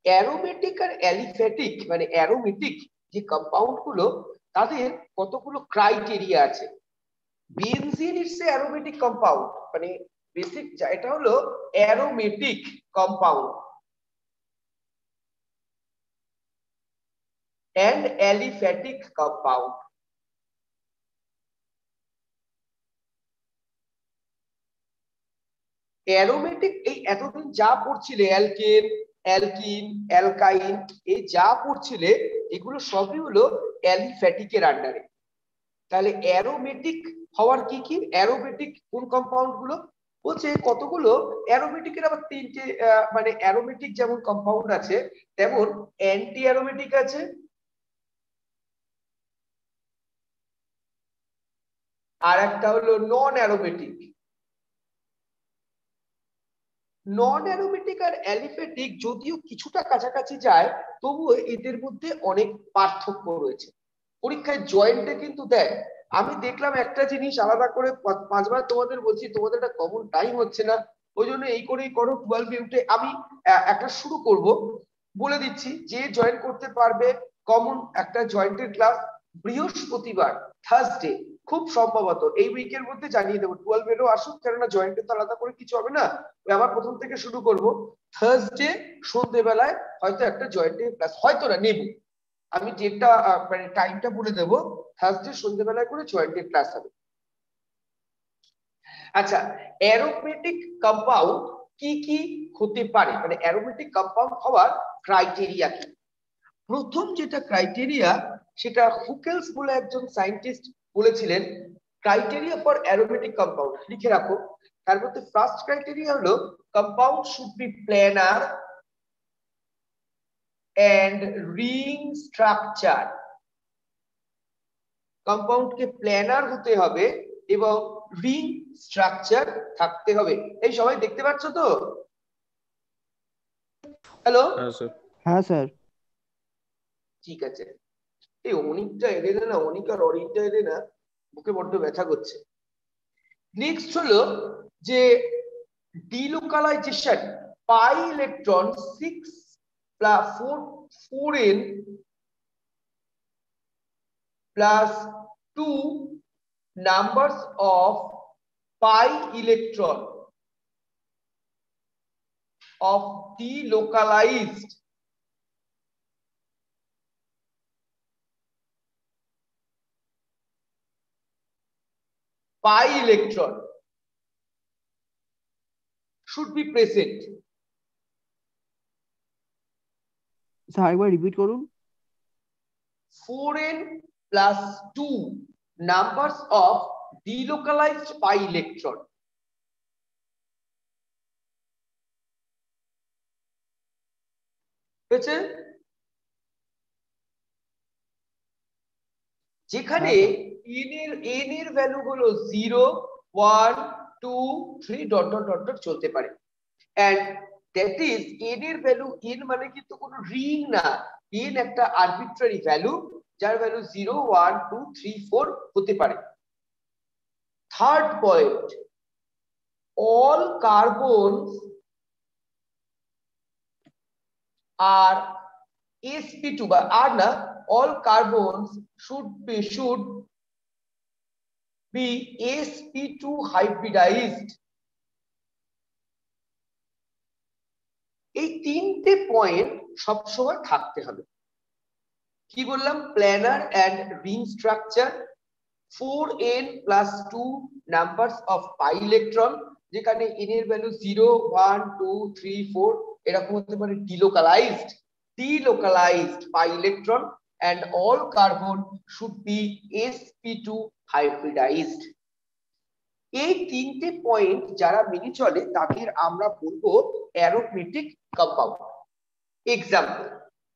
Aromatic আর aliphatic মানে aromatic যে compound গুলো তাদের কতগুলো ক্রাইটেরিয়া আছে। Benzene it's a aromatic compound, মানে বেসিক এটা হলো aromatic compound and aliphatic compound. Aromatic এই এতদিন যা পড়ছিলে অ্যালকেন, অ্যালকিন, অ্যালকাইন, এই যা পড়ছিলে এগুলো সবই হলো অ্যালিফ্যাটিকের আন্ডারে। তাহলে অ্যারোমেটিক হওয়ার কি কি, অ্যারোমেটিক কোন কম্পাউন্ড গুলো বলছে, কতগুলো অ্যারোমেটিকের আবার তিনটে মানে অ্যারোমেটিক যেমন কম্পাউন্ড আছে তেমন অ্যান্টি অ্যারোমেটিক আছে, আর একটা হলো নন অ্যারোমেটিক। নন অ্যারোমেটিক আর অ্যালিফ্যাটিক যদিও কিছুটা কাছাকাছি যায়, তবুও এদের মধ্যে অনেক পার্থক্য রয়েছে। পরীক্ষায় জয়েন্টে কিন্তু দেয়। আমি দেখলাম একটা জিনিস আলাদা করে 5বার তোমাদের বলছি, তোমাদের একটা কমন টাইম হচ্ছে না, ওই জন্য এই করেই করো। 12 উঠে আমি একটা শুরু করব, বলে দিচ্ছি যে জয়েন করতে পারবে কমন একটা জয়েন্টের ক্লাস বৃহস্পতিবার, থার্সডে, খুব সম্ভবত এই উইকের মধ্যে জানিয়ে দেবো। 12 এরও আসুক, কেননা জয়েন্টের তো আলাদা করে কিছু হবে না, আবার প্রথম থেকে শুরু করব। থার্সডে সন্ধ্যেবেলায় হয়তো একটা জয়েন্টের ক্লাস, হয়তো না নেব, আমি যেটা মানে টাইমটা বলে দেবো, থার্সডে সন্ধ্যেবেলায় করে জয়েন্টের ক্লাস হবে। আচ্ছা, অ্যারোমেটিক কম্পাউন্ড কি কি হতে পারে, মানে অ্যারোমেটিক কম্পাউন্ড হওয়ার ক্রাইটেরিয়া কি? প্রথম যেটা ক্রাইটেরিয়া সেটা হুকেলস বলে একজন সায়েন্টিস্ট বলেছিলেন, ক্রাইটেরিয়া ফর অ্যারোমেটিক কম্পাউন্ড লিখে রাখো। তার মধ্যে ফার্স্ট ক্রাইটেরিয়া হলো compound should be planar and ring structure. কম্পাউন্ডকে প্ল্যানার হতে হবে এবং রিং স্ট্রাকচার থাকতে হবে। এই সবাই দেখতে পাচ্ছ তো? হ্যালো, হ্যাঁ স্যার। ঠিক আছে। এই অনিকটা এলে না, অনিক আর অরিকটা এলে না বুকে বড্ড ব্যথা করছে। নেক্সট হলো যে delocalization, pi electron 4n plus 2 numbers of pi electron of delocalized pi electron should be present. Sir একবার রিপিট করুন। 4n plus 2 numbers of delocalized pi electron. হয়েছে? যেখানে n এর ভ্যালু হলো 0 1 2 3 ডট ডট ডট ডট চলতে পারে, and that is n এর value, n মানে কিন্তু কোনো রিং না, n একটা আরবিট্রারি ভ্যালু যার ভ্যালু 0 1 2 3 4 হতে পারে। Third point, all carbons are sp2 বা আর না, all carbons should be sp2 hybridized। এই তিনটে পয়েন্ট সবসময় থাকতে হবে। কি বললাম? Planar and ring structure, 4n plus 2 numbers of pi electron, যেখানে n এর ভ্যালু 0 1 2 3 4 এরকম হতে পারে। delocalized pi electron, and all carbon should be sp2 hybridized। এই তিনটে পয়েন্ট যারা মেনে চলে তাদের আমরা বলবো অ্যারোমেটিক কম্পাউন্ড। এক্সাম্পল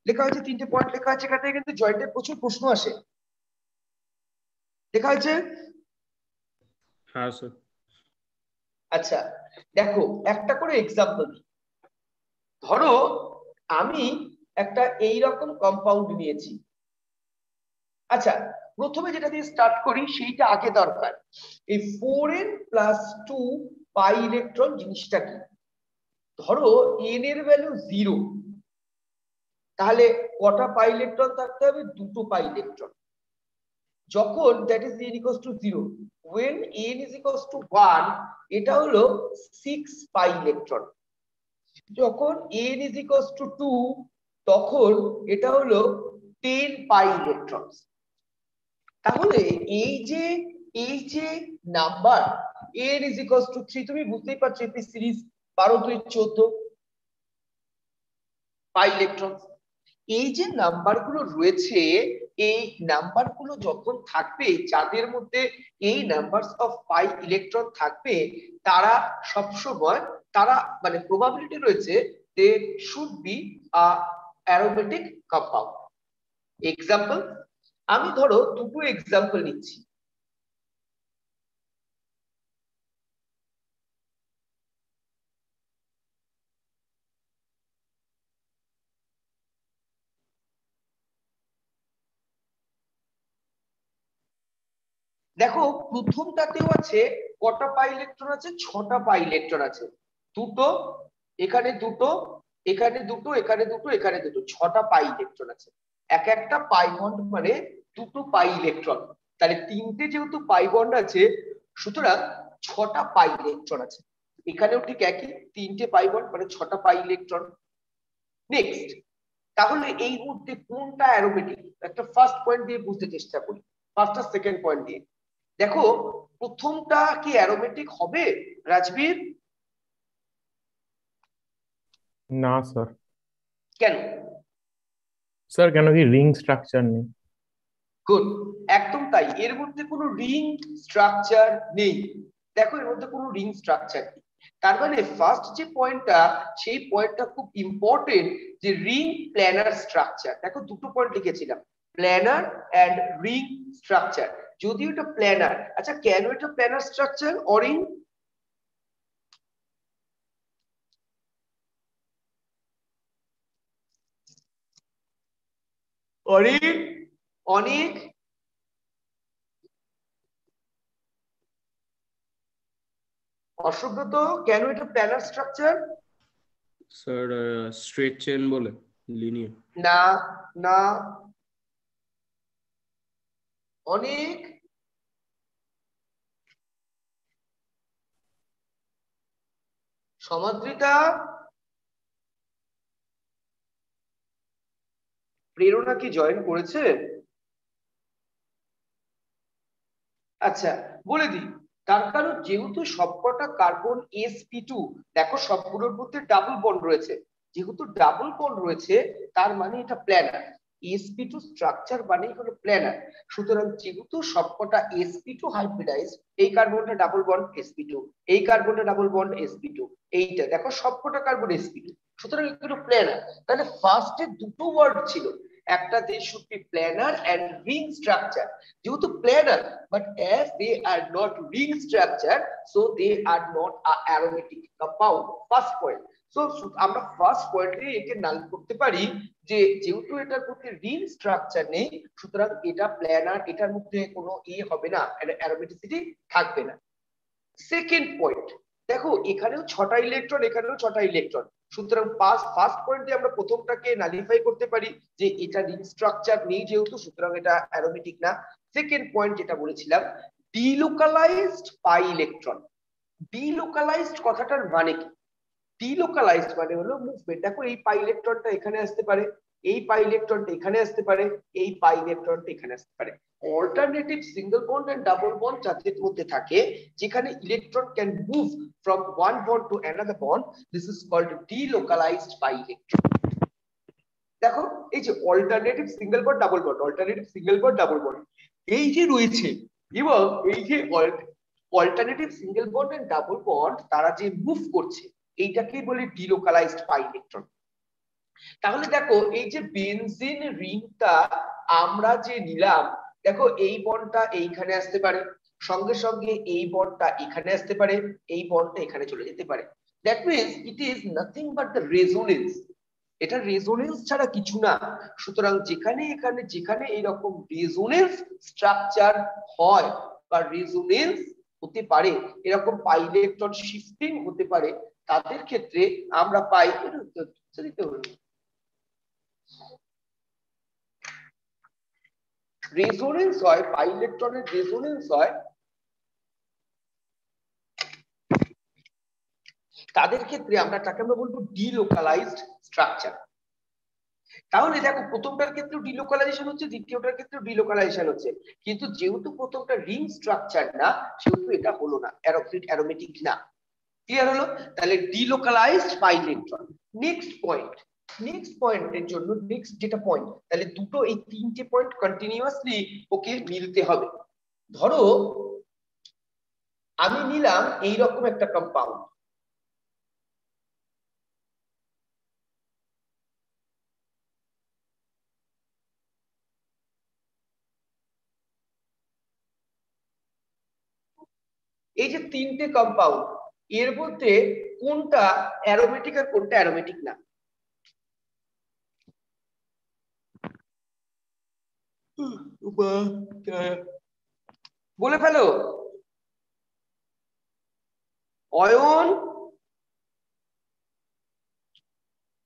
লেখা হয়েছে, তিনটে পয়েন্ট লেখা আছে, এখান থেকে কিন্তু জয়েন্টের প্রচুর প্রশ্ন আসে। লেখা হয়েছে? হ্যাঁ স্যার। আচ্ছা দেখো, একটা করে এক্সাম্পল দিই। ধরো আমি একটা এইরকম কম্পাউন্ড নিয়েছি। আচ্ছা, প্রথমে যেটা দিয়ে স্টার্ট করি সেইটা আগে দরকার। এই 4n plus 2 পাই ইলেকট্রন জিনিসটা কি? ধরো n এর ভ্যালু 0, তাহলে কটা পাই ইলেকট্রন থাকতে হবে? দুটো পাই ইলেকট্রন। যখন that is n equals to 0, when n is equals to 1, এটা হলো 6 পাই ইলেকট্রন। যখন n is equals to 2, তখন এটা হলো 10 পাই ইলেকট্রন। তাহলে এই যে number n is equals to 3, তুমি বুঝতেই পারছো এপি সিরিজ 12 2 14 পাই ইলেকট্রন। এই যে নাম্বারগুলো রয়েছে, এই নাম্বারগুলো যখন থাকবে, যাদের মধ্যে এই নাম্বারস অফ পাই ইলেকট্রন থাকবে, তারা সবসময় মানে প্রবাবিলিটি রয়েছে they should be a aromatic compound. Example, আমি ধরো দুটো এক্সাম্পল নিচ্ছি। দেখো প্রথমটাতেও আছে কটা পাই ইলেকট্রন আছে? 6টা পাই ইলেকট্রন আছে। দুটো, এখানে দুটো, এখানে দুটো, এখানে দুটো, এখানে দুটো, 6টা পাই ইলেকট্রন আছে। এক একটা পাই বন্ড মানে দুটো পাই ইলেকট্রন। তাহলে তিনটে যেহেতু পাই বন্ড আছে, সুতরাং 6টা পাই ইলেকট্রন আছে। এখানেও ঠিক একই, তিনটে পাই বন্ড মানে 6টা পাই ইলেকট্রন। নেক্সট, তাহলে এই মধ্যে কোনটা অ্যারোমেটিক? একটা ফার্স্ট পয়েন্ট দিয়ে বুঝতে চেষ্টা করি, ফার্স্ট আর সেকেন্ড পয়েন্ট দিয়ে। দেখো প্রথমটা কি অ্যারোমেটিক হবে রাজবীর? না স্যার। কেন? স্যার কেন কি রিং স্ট্রাকচার নেই। গুড, একদম তাই, এর মধ্যে কোনো রিং স্ট্রাকচার নেই। দেখো এর মধ্যে কোনো রিং স্ট্রাকচার নেই, তার মানে ফার্স্ট যে পয়েন্টটা, সেই পয়েন্টটা খুব ইম্পর্টেন্ট, যে রিং প্ল্যানার স্ট্রাকচার। দেখো দুটো পয়েন্ট লিখেছিলাম, প্ল্যানার এন্ড রিং স্ট্রাকচার। যদিও এটা প্ল্যানার, আচ্ছা কেন এটা প্ল্যানার স্ট্রাকচার? অরিং অনেক অসুব্রত, কেন এটা planar structure? Sir straight chain বলে, লিনিয়ার। না না, অনেক সমাদৃতা, প্রেরণা কি জয়েন করেছে? আচ্ছা বলে দিই, তার কারণ যেহেতু সবকটা কার্বন sp2, দেখো সবগুলোর মধ্যে ডাবল বন্ড রয়েছে, যেহেতু ডাবল বন্ড রয়েছে তার মানে এটা প্ল্যানার। sp2 স্ট্রাকচার মানেই হলো প্ল্যানার। সুতরাং যেহেতু সবকটা sp2 হাইব্রিডাইজ, এই কার্বনটা ডাবল বন্ড sp2, এই কার্বনটা ডাবল বন্ড sp2, এইটা দেখো সবকটা কার্বন sp2, সুতরাং এগুলো প্ল্যানার। তাহলে ফার্স্টে দুটো ওয়ার্ড ছিল, একটা they should be planar and ring structure. যেহেতু planar, but as they are not ring structure, so they are not a aromatic compound. First point. So আমরা ফার্স্ট পয়েন্টে একে নাল করতে পারি যে যেহেতু এটার মধ্যে রিং স্ট্রাকচার নেই, সুতরাং এটা প্ল্যানার, এটার মধ্যে কোনো হবে না, অ্যারোমেটিসিটি থাকবে না। সেকেন্ড পয়েন্ট, দেখো এখানেও 6টা ইলেকট্রন, এখানেও 6টা ইলেকট্রন, সুতরাং ফার্স্ট পয়েন্টে আমরা প্রথমটাকে নালিফাই করতে পারি যে এটা রিং স্ট্রাকচার নেই যেহেতু, সুতরাং এটা অ্যারোমেটিক না। সেকেন্ড পয়েন্ট যেটা বলেছিলাম, ডিলোকালাইজড পাই ইলেকট্রন। ডিলোকালাইজড কথাটার মানে কি? ডিলোকালাইজড মানে হলো মুভমেন্ট। দেখো এই পাই ইলেকট্রনটা এখানে আসতে পারে, এই পাই ইলেকট্রনটা এখানে আসতে পারে, এই পাই ইলেকট্রনটা এখানে আসতে পারে। Alternative single bond and double bond যাদের মধ্যে থাকে, যেখানে electron can move from one bond to another bond, this is called delocalized pi electron. দেখো এই যে alternative single bond double bond, alternative single bond double bond এই যে রয়েছে, এবং এই যে alternative single bond and double bond তারা যে মুভ করছে, এইটাকেই বলি ডিলোকালাইজড পাই ইলেকট্রন। তাহলে দেখো এই যে বেনজিন রিংটা আমরা যে নিলাম, দেখো এই বন্ডটা এইখানে আসতে পারে, সঙ্গে সঙ্গে এই বন্ডটা এখানে আসতে পারে, এই বন্ডটা এখানে চলে যেতে পারে। That means it is nothing but the resonance. এটা রেজোনেন্স ছাড়া কিছু না। সুতরাং যেখানে এইরকম রেজোনেন্স স্ট্রাকচার হয় বা রেজোনেন্স হতে পারে, এরকম পাই ইলেকট্রন শিফটিং হতে পারে, তাদের ক্ষেত্রে আমরা পাই রেজোনেন্স হয়, পাই ইলেকট্রনের রেজোনেন্স হয়, তাদের ক্ষেত্রে আমরা তাকে আমরা বলবো ডিলোকালাইজড স্ট্রাকচার। তাহলে দেখো প্রথমটার ক্ষেত্রে ডিলোকালাইজেশন হচ্ছে, দ্বিতীয়টার ক্ষেত্রে ডিলোকালাইজেশন হচ্ছে, কিন্তু যেহেতু প্রথমটা রিং স্ট্রাকচার না সেহেতু এটা হলো না, অ্যারোমেটিক না। ক্লিয়ার হলো? তাহলে ডিলোকালাইজড পাই ইলেকট্রন। নেক্সট পয়েন্টের জন্য নেক্সট যেটা পয়েন্ট, তাহলে দুটো এই তিনটে পয়েন্ট কন্টিনিউয়াসলি ওকে মিলতে হবে। ধরো আমি নিলাম এইরকম একটা কম্পাউন্ড, এই যে তিনটে কম্পাউন্ড, এর মধ্যে কোনটা অ্যারোমেটিক আর কোনটা অ্যারোমেটিক না? বলে ফেলো। অয়ন,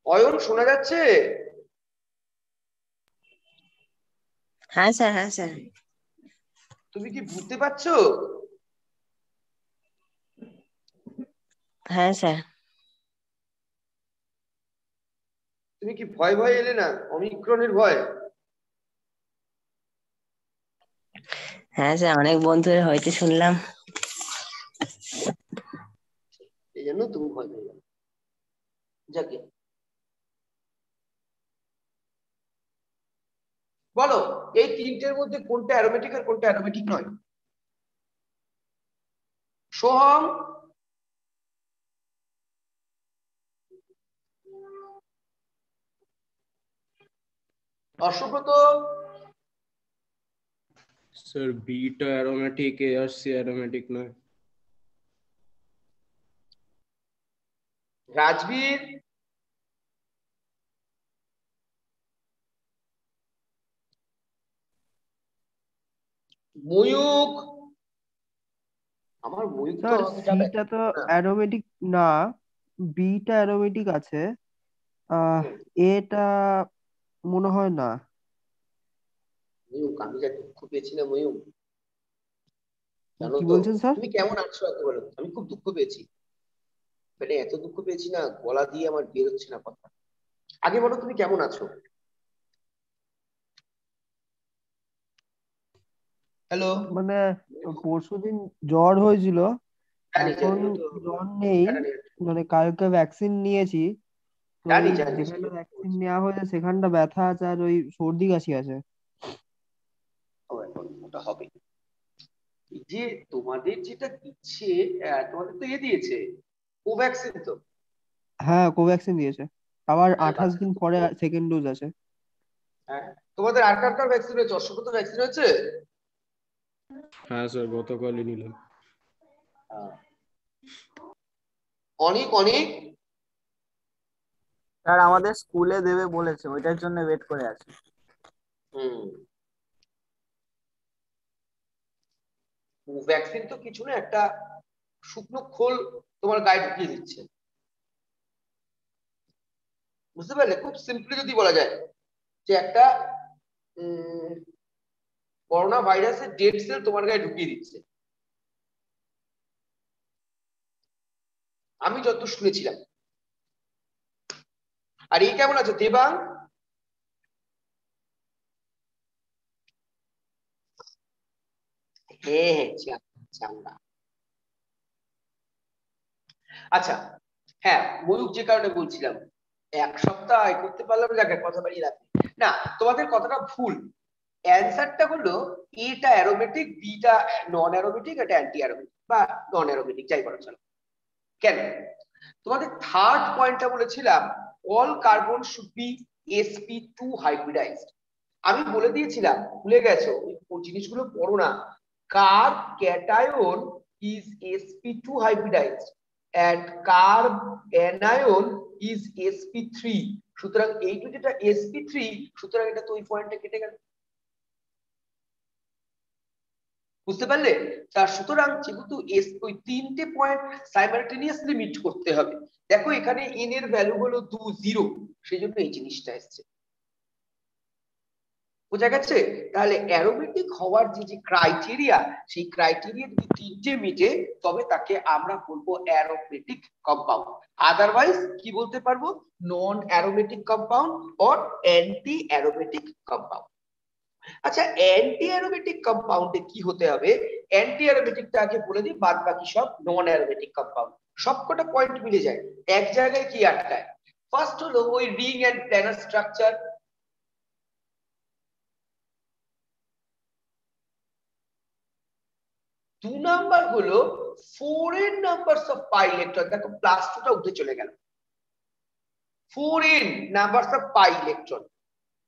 অয়ন শোনা যাচ্ছে? হ্যাঁ স্যার, হ্যাঁ স্যার। তুমি কি বুঝতে পারছো? হ্যাঁ স্যার। তুমি কি ভয় ভয় এলে না, অমিক্রনের ভয়? হ্যাঁ স্যার, অনেক বন্ধুদের হয়তো শুনলাম। এই জন্য তুমি ভয় পেয়ে গেলে। যাকে বলো এই তিনটের মধ্যে কোনটা অ্যারোমেটিক আর কোনটা অ্যারোমেটিক নয়? সোহম, অশোকত, স্যার বিটা অ্যারোমেটিক, এ আর সি অ্যারোমেটিক নয়। রাজবীর, ময়ূক। আমার ময়ূক তো স্যার আমাকে যাবে সিটা তো অ্যারোমেটিক না, বিটা অ্যারোমেটিক আছে, এটা মনে হয় না। ময়ূক, আমি যা দুঃখ পেয়েছি না ময়ূক, জানো কি তো? বলছেন স্যার? তুমি কেমন আছো এত বলো? আমি খুব দুঃখ পেয়েছি, মানে এত দুঃখ পেয়েছি না, গলা দিয়ে আমার বের হচ্ছে না কথা। আগে বলো তুমি কেমন আছো? হ্যালো? মানে পরশুদিন জ্বর হয়েছিল, জানি এখন জানি, ও তো জ্বর নেই, জানি মানে কালকে ভ্যাকসিন নিয়েছি। তো জানি ওই জানি যেখানটা সেটা ভ্যাকসিন বলছি। নেওয়া হয়েছে সেখানটা ব্যথা আছে আর ওই সর্দি কাশি আছে। ও এখন ওটা হবে। এই যে তোমাদের যেটা দিচ্ছে, তোমাদের তো দিয়েছে কোভ্যাক্সিন তো? হ্যাঁ, কোভ্যাক্সিন দিয়েছে, আবার হ্যাঁ 28 বাচ্চা দিন তো পরে সেকেন্ড ডোজ আছে। হ্যাঁ, তোমাদের আর কার কার ভ্যাকসিন হয়েছে? অশ্বগত ভ্যাকসিন হয়েছে? হ্যাঁ স্যার, গতকালই নিলাম। অনেক অনেক। স্যার আমাদের স্কুলে দেবে বলেছে, ওইটার জন্য ওয়েট করে আছি। হুম, ভ্যাকসিন তো কিছু না, একটা শুকনো খোল তোমার গায়ে ঢুকিয়ে দিচ্ছে, বুঝতে পারলে? খুব সিম্পলি যদি বলা যায় যে একটা করোনা ভাইরাসের ডেড সেল তোমার গায়ে ঢুকিয়ে দিচ্ছে, আমি যত শুনেছিলাম। আর এই কেমন আছে দেবাং? হ্যাঁ হ্যাঁ, চাঙ্গা। আচ্ছা, হ্যাঁ ময়ূক, যে কারণে বলছিলাম এক সপ্তাহ আয় করতে পারলাম, যাকে কথা বাড়িয়ে রাখি না, তোমাদের কথাটা ভুল। অ্যান্সারটা হলো এটা অ্যারোমেটিক, বিটা নন অ্যারোমেটিক, এটা অ্যান্টি অ্যারোমেটিক বা নন অ্যারোমেটিক, যাই বলা চলো। কেন? তোমাদের থার্ড পয়েন্টটা বলেছিলাম all carbon should be sp2 hybridised. আমি বলে দিয়েছিলাম, ভুলে গেছো, ওই জিনিসগুলো পড়ো না। Carb cation is sp2 hybridised and carb anion is sp3। সুতরাং এইটা যেটা sp3, সুতরাং এটা তো ওই পয়েন্টটা কেটে গেল, বুঝতে পারলে? তার সুতরাং যেহেতু ওই তিনটে পয়েন্ট সাইমালটেনিয়াসলি মিট করতে হবে। দেখো এখানে n এর ভ্যালু হলো 2 0, সেই জন্য এই জিনিসটা এসছে, বোঝা গেছে? তাহলে অ্যারোমেটিক হওয়ার যে ক্রাইটেরিয়া, সেই ক্রাইটেরিয়া যদি তিনটে মিটে তবে তাকে আমরা বলবো অ্যারোমেটিক কম্পাউন্ড। আদারওয়াইজ কি বলতে পারবো? Non aromatic compound or anti aromatic compound. আচ্ছা, অ্যান্টি অ্যারোমেটিক কম্পাউন্ডে কি হতে হবে? অ্যান্টি অ্যারোমেটিকটা আগে বলে দিই, বাদ বাকি সব নন অ্যারোমেটিক কম্পাউন্ড। সবকটা পয়েন্ট মিলে যায়, এক জায়গায় কি আটকায়? ফার্স্ট হলো ওই ring and planar structure. 2 number হলো four n numbers of pi electron. দেখো প্লাস 2টা উঠে চলে গেল। Four n numbers of pi electron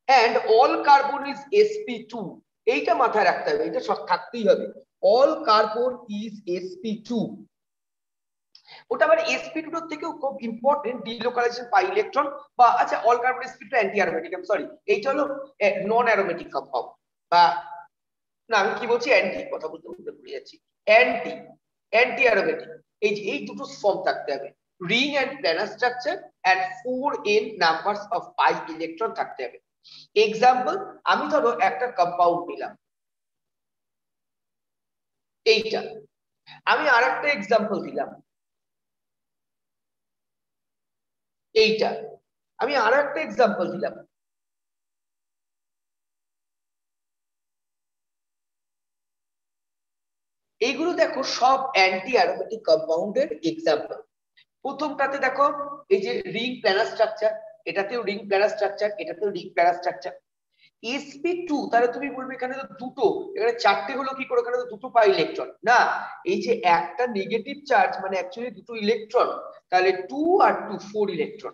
and all carbon is sp2। এইটা মাথায় রাখতে হবে, এটা সব থাকতেই হবে। all carbon is sp2। ওটা আবার sp2 এর থেকেও খুব ইম্পর্টেন্ট, ডিলোকালাইজেশন পাই ইলেকট্রন বা আচ্ছা all carbon sp2 anti aromatic, I am sorry, এইটা হলো নন অ্যারোমেটিক কম্পাউন্ড বা না আমি কি বলছি, অ্যান্টি, কথা বলতে বলতে ভুলে যাচ্ছি, অ্যান্টি অ্যান্টি অ্যারোমেটিক। এই দুটো ফর্ম থাকতে হবে, ring and planar structure and 4n numbers of pi electron থাকতে হবে। এক্সাম্পল, আমি ধরো একটা কম্পাউন্ড নিলাম এইটা, আমি আরেকটা এক্সাম্পল দিলাম এইটা, আমি আরেকটা এক্সাম্পল দিলাম এইগুলো। দেখো সব অ্যান্টি অ্যারোমেটিক কম্পাউন্ডের এক্সাম্পল। প্রথমটাতে দেখো এই যে রিং প্ল্যানার স্ট্রাকচার, এটাতেও রিং প্ল্যানার স্ট্রাকচার, এটাতেও রিং প্ল্যানার স্ট্রাকচার। sp2 তাহলে তুমি বলবে এখানে তো দুটো, এখানে চারটে হলো কি করে? এখানে তো দুটো পাই ইলেকট্রন না, এই যে একটা নেগেটিভ চার্জ মানে অ্যাকচুয়ালি দুটো ইলেকট্রন, তাহলে 2 আর 2 4 ইলেকট্রন।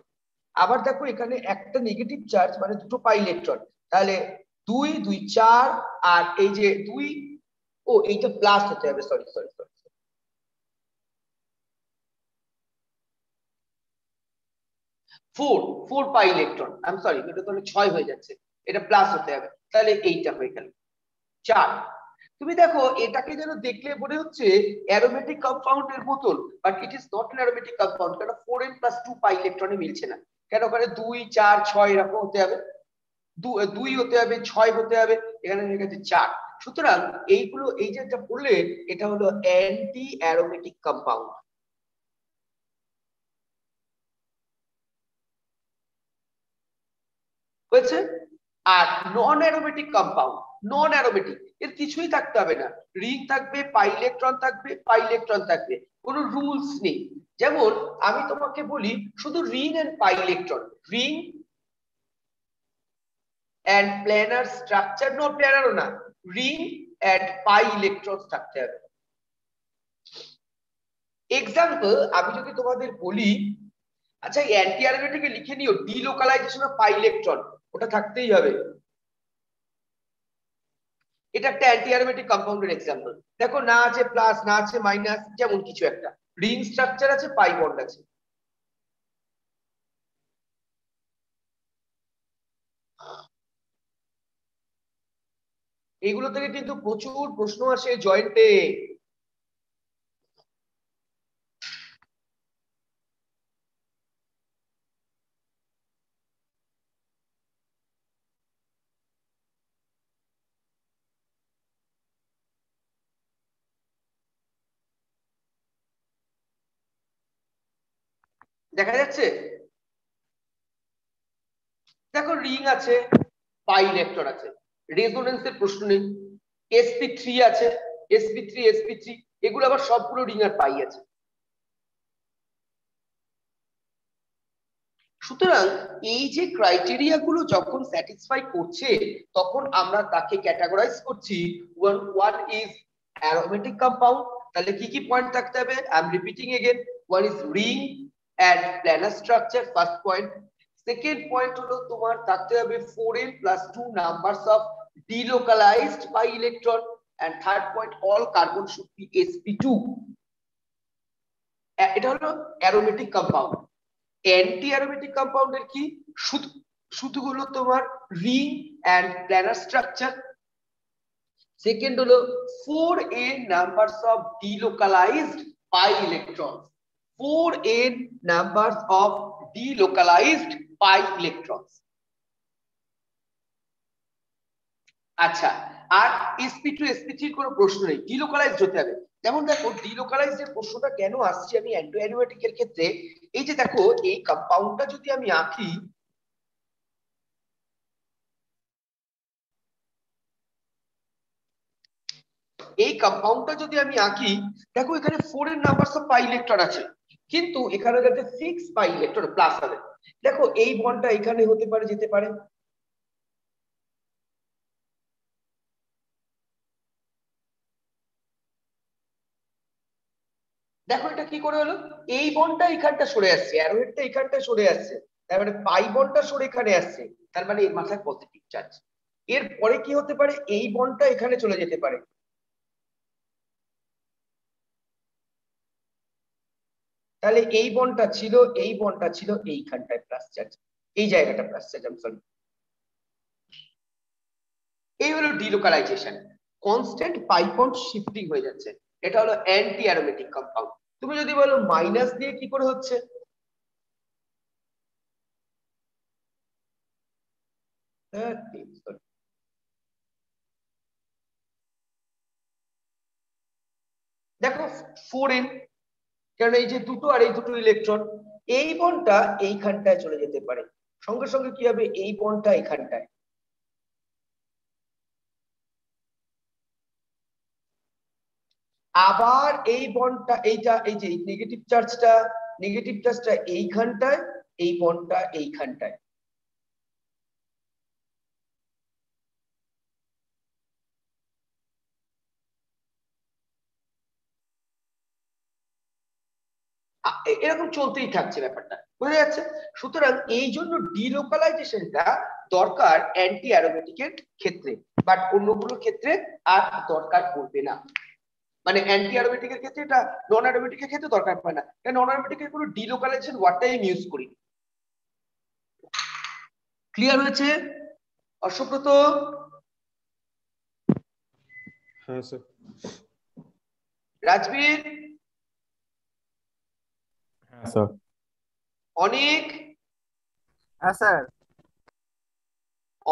আবার দেখো এখানে একটা নেগেটিভ চার্জ মানে দুটো পাই ইলেকট্রন, তাহলে 2 2 4 আর এই যে 2, ও এইটা প্লাস হতে হবে, sorry sorry sorry, 4 pi electron, I am sorry, এটা তাহলে 6 হয়ে যাচ্ছে, এটা প্লাস হতে হবে, তাহলে এইটা হয়ে গেল 4। তুমি দেখো এটাকে যেন দেখলে মনে হচ্ছে অ্যারোমেটিক কম্পাউন্ডের মতন, but it is not an aromatic compound, কারণ 4n + 2 পাই ইলেকট্রনে মিলছে না। কেন? ওখানে 2 4 6 এরকম হতে হবে, 2 হতে হবে, 6 হতে হবে, এখানে হয়ে গেছে 4। সুতরাং এইগুলো, এই যে এটা বললে এটা হলো অ্যান্টি অ্যারোমেটিক কম্পাউন্ড হয়েছে। আর নন অ্যারোমেটিক কম্পাউন্ড, নন অ্যারোমেটিক এর কিছুই থাকতে হবে না, রিং থাকবে, পাই ইলেকট্রন থাকবে, পাই ইলেকট্রন থাকবে, কোনো রুলস নেই। যেমন আমি তোমাকে বলি শুধু ring and pi electron, ring and planar structure, no প্ল্যানারও না, রিং এন্ড পাই ইলেকট্রন থাকতে হবে। এক্সাম্পল আমি যদি তোমাদের বলি, আচ্ছা অ্যান্টি অ্যারোমেটিকে লিখে নিও ডিলোকালাইজেশন অফ পাই ইলেকট্রন, ওটা থাকতেই হবে। এটা একটা অ্যান্টি অ্যারোমেটিক কম্পাউন্ডের এক্সাম্পল। দেখো না আছে প্লাস, না আছে মাইনাস, যেমন কিছু একটা রিং স্ট্রাকচার আছে, পাই বন্ড আছে। এইগুলো থেকে কিন্তু প্রচুর প্রশ্ন আসে জয়েন্টে। দেখা যাচ্ছে? দেখো রিং আছে, পাই ইলেকট্রন আছে, রেজোনেন্সের প্রশ্ন নেই, sp3 আছে, sp3 এগুলো আবার সবগুলো রিং আর পাই আছে। সুতরাং এই যে ক্রাইটেরিয়া গুলো যখন স্যাটিসফাই করছে তখন আমরা তাকে ক্যাটাগরাইজ করছি, ওয়ান ইজ অ্যারোমেটিক কম্পাউন্ড। তাহলে কি কি পয়েন্ট থাকতে হবে? I am repeating again, one is ring and planar structure, first point. Second point হলো তোমার থাকতে হবে 4n + 2 numbers of delocalized pi electron, and third point all carbon should be sp2। এটা হলো অ্যারোমেটিক কম্পাউন্ড। অ্যান্টি অ্যারোমেটিক কম্পাউন্ডের কি? শুধু হলো তোমার ring and planar structure. Second হলো 4n numbers of delocalized pi electron, 4n numbers of delocalized pi electron. আচ্ছা, আর sp2 sp3 এর কোনো প্রশ্ন নেই, ডিলোকালাইজড হতে হবে। যেমন দেখো ডিলোকালাইজড এর প্রশ্নটা কেন আসছে আমি অ্যান্টি এর ক্ষেত্রে, এই যে দেখো এই কম্পাউন্ডটা যদি আমি আঁকি, এই কম্পাউন্ডটা যদি আমি আঁকি, দেখো এখানে 4 এর নাম্বারস অফ পাই ইলেকট্রন আছে, কিন্তু এখানে যাতে 6 পাই ইলেকট্রন প্লাস হবে। দেখো এই বন্ডটা এখানে হতে পারে, যেতে পারে। দেখো এটা কি করে হলো, এই বন্ডটা এখানটা সরে আসছে, অ্যারোহেডটা এখানটা সরে আসছে, তার মানে পাই বন্ডটা সরে এখানে আসছে, তার মানে এর মাথায় পজিটিভ চার্জ। এর পরে কি হতে পারে, এই বন্ডটা এখানে চলে যেতে পারে, তাহলে এই বন্ডটা ছিল, এই বন্ডটা ছিল এইখানটায় প্লাস চার্জ, এই জায়গাটা প্লাস চার্জ, আমি সরি। এই হলো delocalization, constant pi bond shifting হয়ে যাচ্ছে, এটা হলো অ্যান্টি অ্যারোমেটিক কম্পাউন্ড। তুমি যদি বলো মাইনাস দিয়ে কি করে হচ্ছে, দেখো 4n, কারণ এই যে দুটো আর এই দুটো ইলেকট্রন, এই বন্ডটা এইখানটায় চলে যেতে পারে, সঙ্গে সঙ্গে কি হবে, এই বন্ডটা এখানটায়, আবার এই বন্ডটা এইটা, এই যে নেগেটিভ চার্জটা এইখানটায়, এই বন্ডটা এইখানটায়। এরকম চলতেই থাকছে ব্যাপারটা, বুঝা যাচ্ছে। সুতরাং এই জন্য ডিলোকালাইজেশনটা দরকার অ্যান্টি অ্যারোমেটিকের ক্ষেত্রে, বাট অন্যগুলোর ক্ষেত্রে আর দরকার পড়বে না। মানে অ্যান্টি অ্যারোমেটিকের ক্ষেত্রে এটা নন অ্যারোমেটিকের ক্ষেত্রে দরকার পড়ে না, কারণ নন অ্যারোমেটিকের কোনো ডিলোকালাইজেশন ওয়ার্ডটাই আমি ইউজ করি। ক্লিয়ার হয়েছে অশোকব্রত? হ্যাঁ স্যার। রাজবীর? হ্যাঁ স্যার। অনিক? হ্যাঁ স্যার।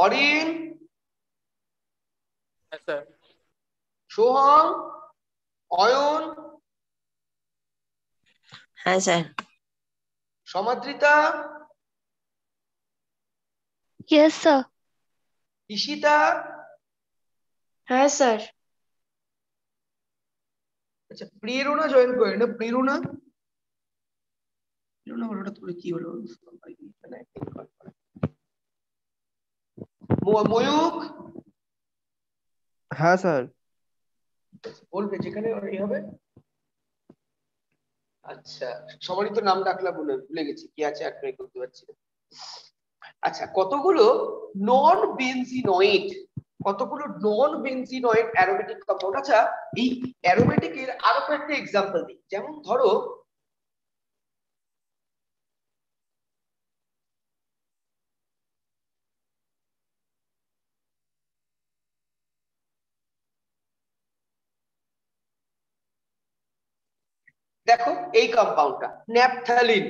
অরিন? হ্যাঁ স্যার। সোহম? অয়ন? হ্যাঁ স্যার। সমাদ্রিতা? Yes, sir. ঈশিতা? হ্যাঁ স্যার। আচ্ছা প্রেরণা জয়েন করে না, প্রেরণা ওটা তোর কি হলো, ময়ূক? হ্যাঁ স্যার। বলবে যেখানে এই হবে। আচ্ছা সবারই তো নাম ডাকলা, ভুলে গেছি কি আছে, এক মিনিট করতে পারছি না। আচ্ছা কতগুলো নন বেনজিনয়েড অ্যারোমেটিক কম্পাউন্ড। আচ্ছা এই অ্যারোমেটিক এর আরো কয়েকটা এক্সাম্পল দিই, যেমন ধরো দেখো এই কম্পাউন্ডটা ন্যাপথালিন,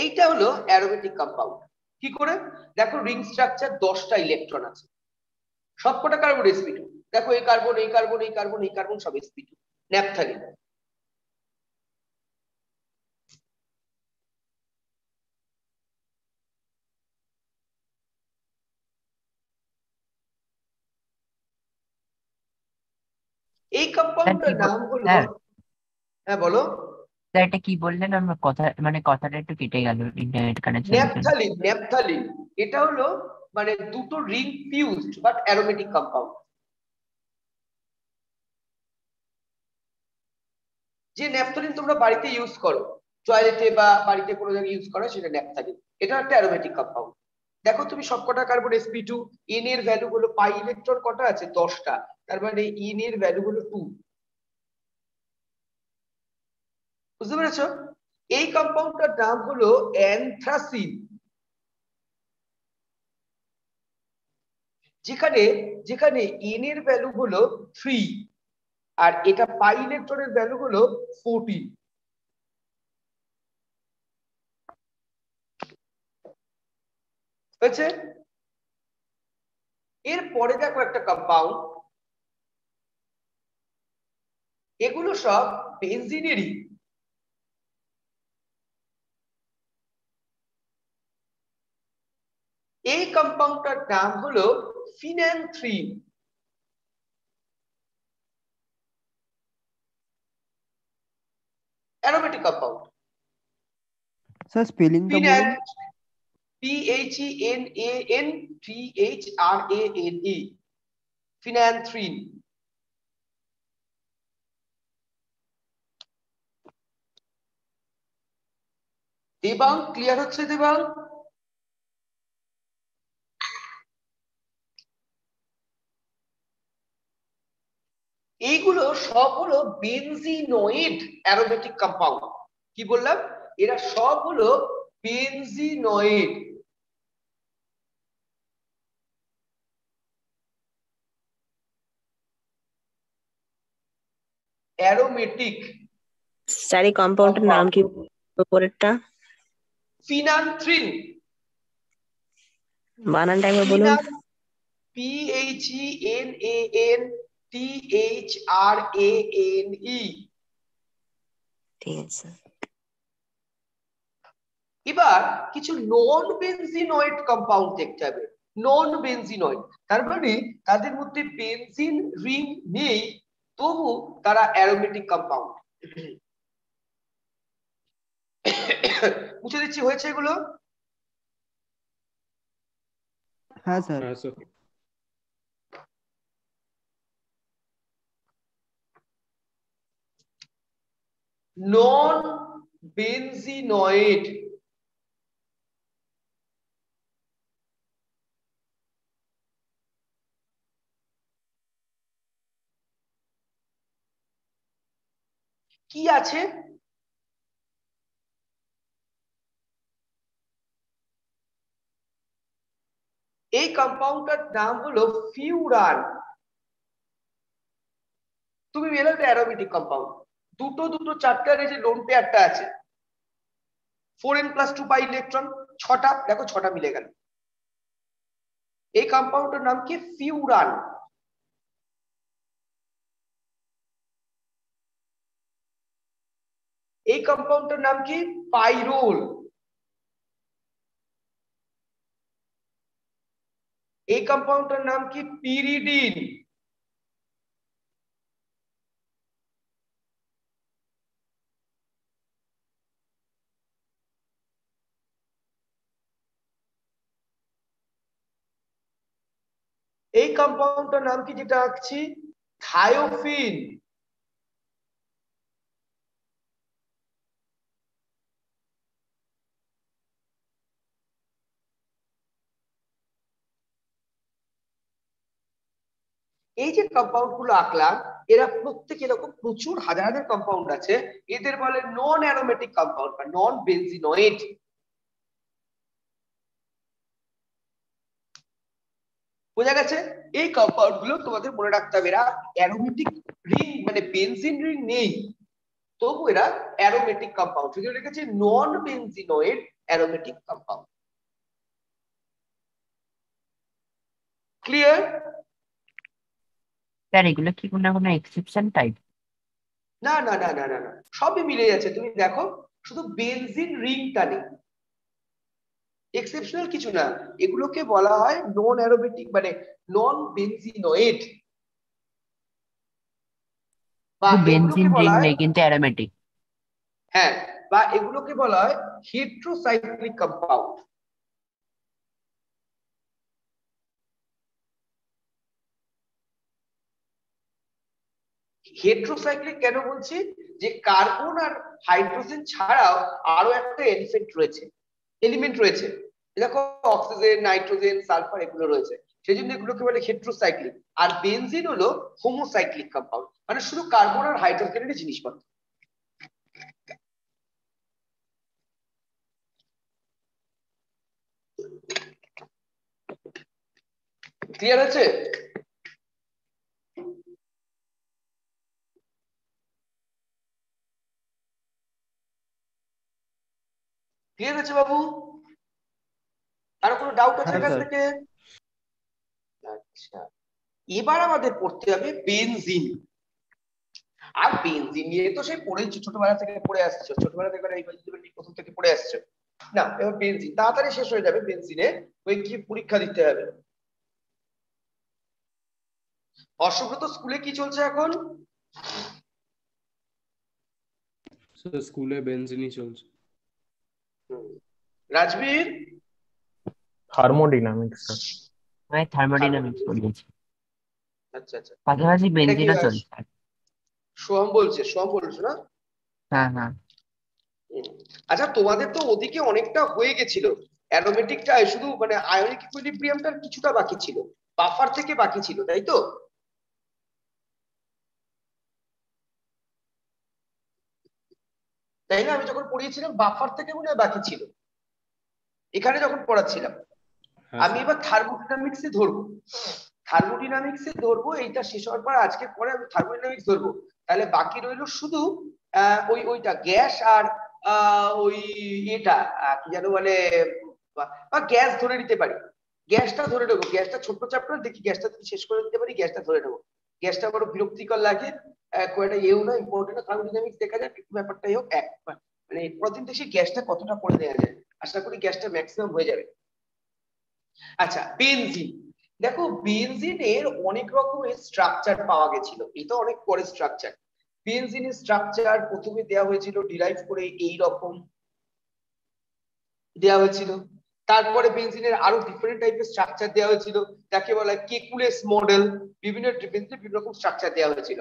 এইটা হলো অ্যারোমেটিক কম্পাউন্ড। কি করে, দেখো রিং স্ট্রাকচার 10টা ইলেকট্রন আছে, সবকটা কার্বন sp2, দেখো এই কার্বন এই কার্বন এই কার্বন এই কার্বন সব sp2, ন্যাপথালিন। এই কম্পাউন্ডটার নাম হলো, হ্যাঁ বলো। এটা কি বললেন, আমার কথা মানে কথাটা একটু কেটে গেল ইন্টারনেট কানেকশন। ন্যাপথালিন এটা হলো মানে দুটো ring fused but aromatic compound. যে ন্যাপথালিন তোমরা বাড়িতে ইউজ করো, টয়লেটে বা বাড়িতে কোনো জায়গায় ইউজ করো, সেটা ন্যাপথালিন, এটা একটা অ্যারোমেটিক কম্পাউন্ড। দেখো তুমি সবকটা কার্বন sp2, n এর ভ্যালু হলো, পাই ইলেকট্রন কটা আছে 10টা, তার মানে n এর ভ্যালু হলো 2, বুঝতে পেরেছো? এই কম্পাউন্ডটার নাম হলো অ্যানথ্রাসিন, যেখানে যেখানে n এর ভ্যালু হলো 3 আর এটা পাই ইলেকট্রনের ভ্যালু হলো 14। হয়েছে? এরপরে দেখো একটা কম্পাউন্ড, এগুলো সব বেনজিনেরই। এই কম্পাউন্ডটার নাম হলো ফিনানথ্রিন। Aromatic compound. স্যার স্পেলিংটা বলুন। PHENANTHRANE, ফিনানথ্রিন। দেবাং ক্লিয়ার হচ্ছে? দেবাং এইগুলো সব হলো বেনজিনয়েড অ্যারোমেটিক কম্পাউন্ড। কি বললাম? এরা সব হলো বেনজিনয়েড। অ্যারোমেটিক স্যার এই কম্পাউন্ডের নাম কি উপরেরটা? ফিনানথ্রিন। বানানটা একবার বলুন। PHENANTHRANE। ঠিক আছে। এবার কিছু নন বেনজিনয়েড কম্পাউন্ড দেখতে হবে। নন বেনজিনয়েড তার মানে তাদের মধ্যে বেনজিন রিং নেই, তবু তারা অ্যারোমেটিক কম্পাউন্ড। মুছে দিচ্ছি, হয়েছে এগুলো? হ্যাঁ স্যার। হ্যাঁ স্যার। নন বেনজিনয়েড কি আছে? এই কম্পাউন্ডটার নাম হলো ফিউরান। তুমি মেলাতে অ্যারোমেটিক কম্পাউন্ড, দুটো দুটো চারটার এই যে লোন পেয়ারটা আছে 4n+2 পাই ইলেকট্রন, 6টা, দেখো 6টা মিলে গেল। এই কম্পাউন্ডের নাম কি? ফিউরান। এই কম্পাউন্ডের নাম কি? পাইরোল। এই কম্পাউন্ডের নাম কি? পিরিডিন। এই কম্পাউন্ডটার নাম কি যেটা আঁকছি? থায়োফিন। এই যে কম্পাউন্ড গুলো আঁকলাম, এরা প্রত্যেক এরকম প্রচুর হাজার হাজার কম্পাউন্ড আছে, এদের বলে নন অ্যারোমেটিক কম্পাউন্ড বা নন বেনজিনয়েড। বোঝা গেছে? এই কম্পাউন্ড গুলো তোমাদের মনে রাখতে হবে, এরা অ্যারোমেটিক রিং মানে বেনজিন রিং নেই, তবু এরা অ্যারোমেটিক কম্পাউন্ড। সেজন্য লিখেছে নন বেনজিনয়েড অ্যারোমেটিক কম্পাউন্ড। ক্লিয়ার? স্যার এগুলো কি কোনো এক্সেপশন টাইপ? না না না না না না, সবই মিলে যাচ্ছে। তুমি দেখো, শুধু বেনজিন রিংটা নেই, এক্সেপশনাল কিছু না। এগুলোকে বলা হয় নন অ্যারোমেটিক মানে নন বেনজিনয়েড, বা বেনজিন এগুলোকে রিং বলা হয়, নেই কিন্তু অ্যারোমেটিক। হ্যাঁ, বা এগুলোকে বলা হয় হেটেরোসাইক্লিক কম্পাউন্ড। হেটেরোসাইক্লিক কেন বলছি? যে কার্বন আর হাইড্রোজেন ছাড়াও আরো একটা এলিমেন্ট রয়েছে, দেখো অক্সিজেন, নাইট্রোজেন, সালফার এগুলো রয়েছে, সেই জন্য এগুলোকে বলে হেটেরোসাইক্লিক। আর বেনজিন হলো হোমোসাইক্লিক কম্পাউন্ড, মানে শুধু কার্বন আর হাইড্রোজেনের জিনিসপত্র। ক্লিয়ার আছে? ক্লিয়ার আছে বাবু? আর কোনো ডাউট আছে হ্যাঁ এখান স্যার। থেকে? আচ্ছা, এবার আমাদের পড়তে হবে বেনজিন। আর বেনজিন নিয়ে তো সেই পড়েছি, ছোটবেলা থেকে পড়ে আসছে, ছোটবেলা থেকে এই প্রথম থেকে পড়ে আসছে না। এবার বেনজিন তাড়াতাড়ি শেষ হয়ে যাবে। বেনজিনে ওই কি পরীক্ষা দিতে হবে। অসুব্রত স্কুলে কি চলছে এখন? স্কুলে বেঞ্জিনই চলছে। রাজবীর? Thermodynamics sir. আমি থার্মোডাইনামিক্স পড়িয়েছি, আচ্ছা আচ্ছা, পাশাপাশি এটা কি বেঞ্জিনও চলছে। সোহম বলছে? সোহম বলছো না? হ্যাঁ হ্যাঁ। আচ্ছা, তোমাদের তো ওদিকে অনেকটা হয়ে গেছিল, অ্যারোমেটিকটা শুধু মানে আয়নিক ইকুইলিব্রিয়ামটার কিছুটা বাকি ছিল, বাফার থেকে বাকি ছিল, তাই তো? তাই না? আমি যখন পড়িয়েছিলাম বাফার থেকে মনে হয় বাকি ছিল এখানে যখন পড়াচ্ছিলাম। হ্যাঁ আমি স্যার। এবার থার্মোডিনামিক্সে ধরবো, থার্মোডিনামিক্সে ধরবো, এইটা শেষ হওয়ার পর আজকে পরে আমি থার্মোডিনামিক্স ধরবো। তাহলে বাকি রইলো শুধু ওইটা গ্যাস আর ওই এটা কি যেন মানে, বা গ্যাস ধরে নিতে পারি, গ্যাসটা ধরে নেবো। গ্যাসটা ছোট্ট চ্যাপ্টার, দেখি গ্যাসটা যদি শেষ করে দিতে পারি গ্যাসটা ধরে নেবো। গ্যাসটা বড় বিরক্তিকর লাগে, কয়টা এও না ইম্পর্টেন্ট না, থার্মোডিনামিক্স দেখা যাক একটু ব্যাপারটাই হোক এক মানে প্রতিদিন দেখি গ্যাসটা কতটা করে দেওয়া যায়। আশা করি গ্যাসটা ম্যাক্সিমাম হয়ে যাবে। আচ্ছা, বেনজিন। দেখো, বেনজিনের অনেক রকমের স্ট্রাকচার পাওয়া গেছিল, এটা অনেক পরে স্ট্রাকচার। বেনজিনের স্ট্রাকচার প্রথমে দেওয়া হয়েছিল ডিরাইভ করে এই রকম দেওয়া হয়েছিল। তারপরে বেনজিনের আরো ডিফারেন্ট টাইপের স্ট্রাকচার দেওয়া হয়েছিল, যাকে বলা হয় কেকুলেস মডেল। বিভিন্ন বিভিন্ন রকম স্ট্রাকচার দেওয়া হয়েছিল।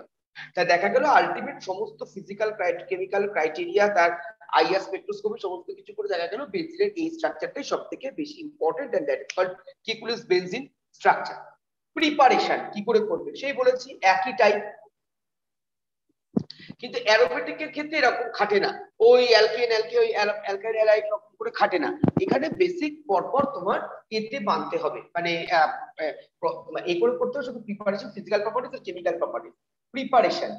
তা দেখা গেল আলটিমেট সমস্ত ফিজিক্যাল কেমিক্যাল ক্রাইটেরিয়া, তার আইআর স্পেকট্রোস্কোপি সমস্ত কিছু করে দেখা গেল বেনজিনের এই স্ট্রাকচারটাই সবথেকে বেশি important, and that is called Kekule's benzene structure. Preparation কি করে করবে সেই বলেছি, একই টাইপ। কিন্তু অ্যারোমেটিকের ক্ষেত্রে এরকম খাটে না, ওই অ্যালকেন ওই অ্যালকাইল অ্যালাইড রকম করে খাটে না। এখানে বেসিক পরপর তোমার এতে বানতে হবে, মানে এই করে করতে হবে শুধু প্রিপারেশন, ফিজিক্যাল প্রপার্টিজ আর কেমিক্যাল প্রপার্টিজ। প্রিপারেশন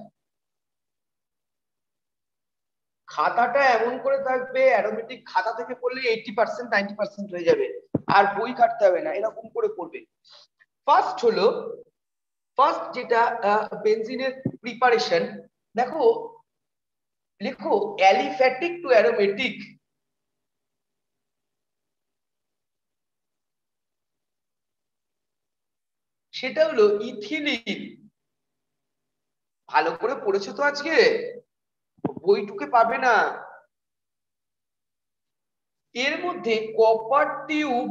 খাতাটা এমন করে থাকবে, অ্যারোমেটিক খাতা থেকে পড়লে 80% 90% হয়ে যাবে, আর বই কাটতে হবে না, এরকম করে করবে। ফার্স্ট হলো, ফার্স্ট যেটা বেনজিনের প্রিপারেশন, দেখো লেখো অ্যালিফ্যাটিক টু অ্যারোমেটিক। সেটা হলো ইথিলিন। ভালো করে পড়েছো তো আজকে? বইটুকে পাবে না। এর মধ্যে কপার টিউব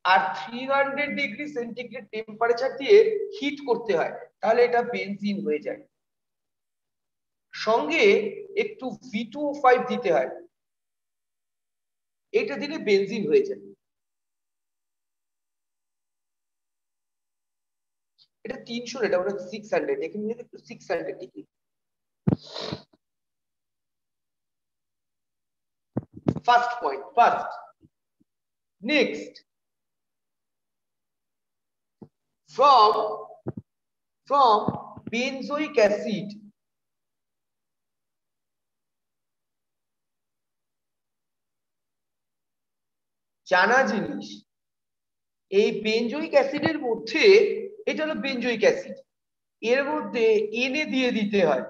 আর 300 ডিগ্রি সেন্টিগ্রেড টেম্পারেচার দিয়ে হিট করতে হয়, তাহলে এটা বেনজিন হয়ে যায়। সঙ্গে একটু V2O5 দিতে হয়, এটা দিলে বেনজিন হয়ে যায়। এটা 300, এটা ওটা 600, এখানে একটু 600 degree. First point, first. Next, from benzoic acid জানা জিনিস, এই বেনজোইক অ্যাসিডের মধ্যে, এটা হলো বেনজোইক অ্যাসিড, এর মধ্যে এনে দিয়ে দিতে হয়।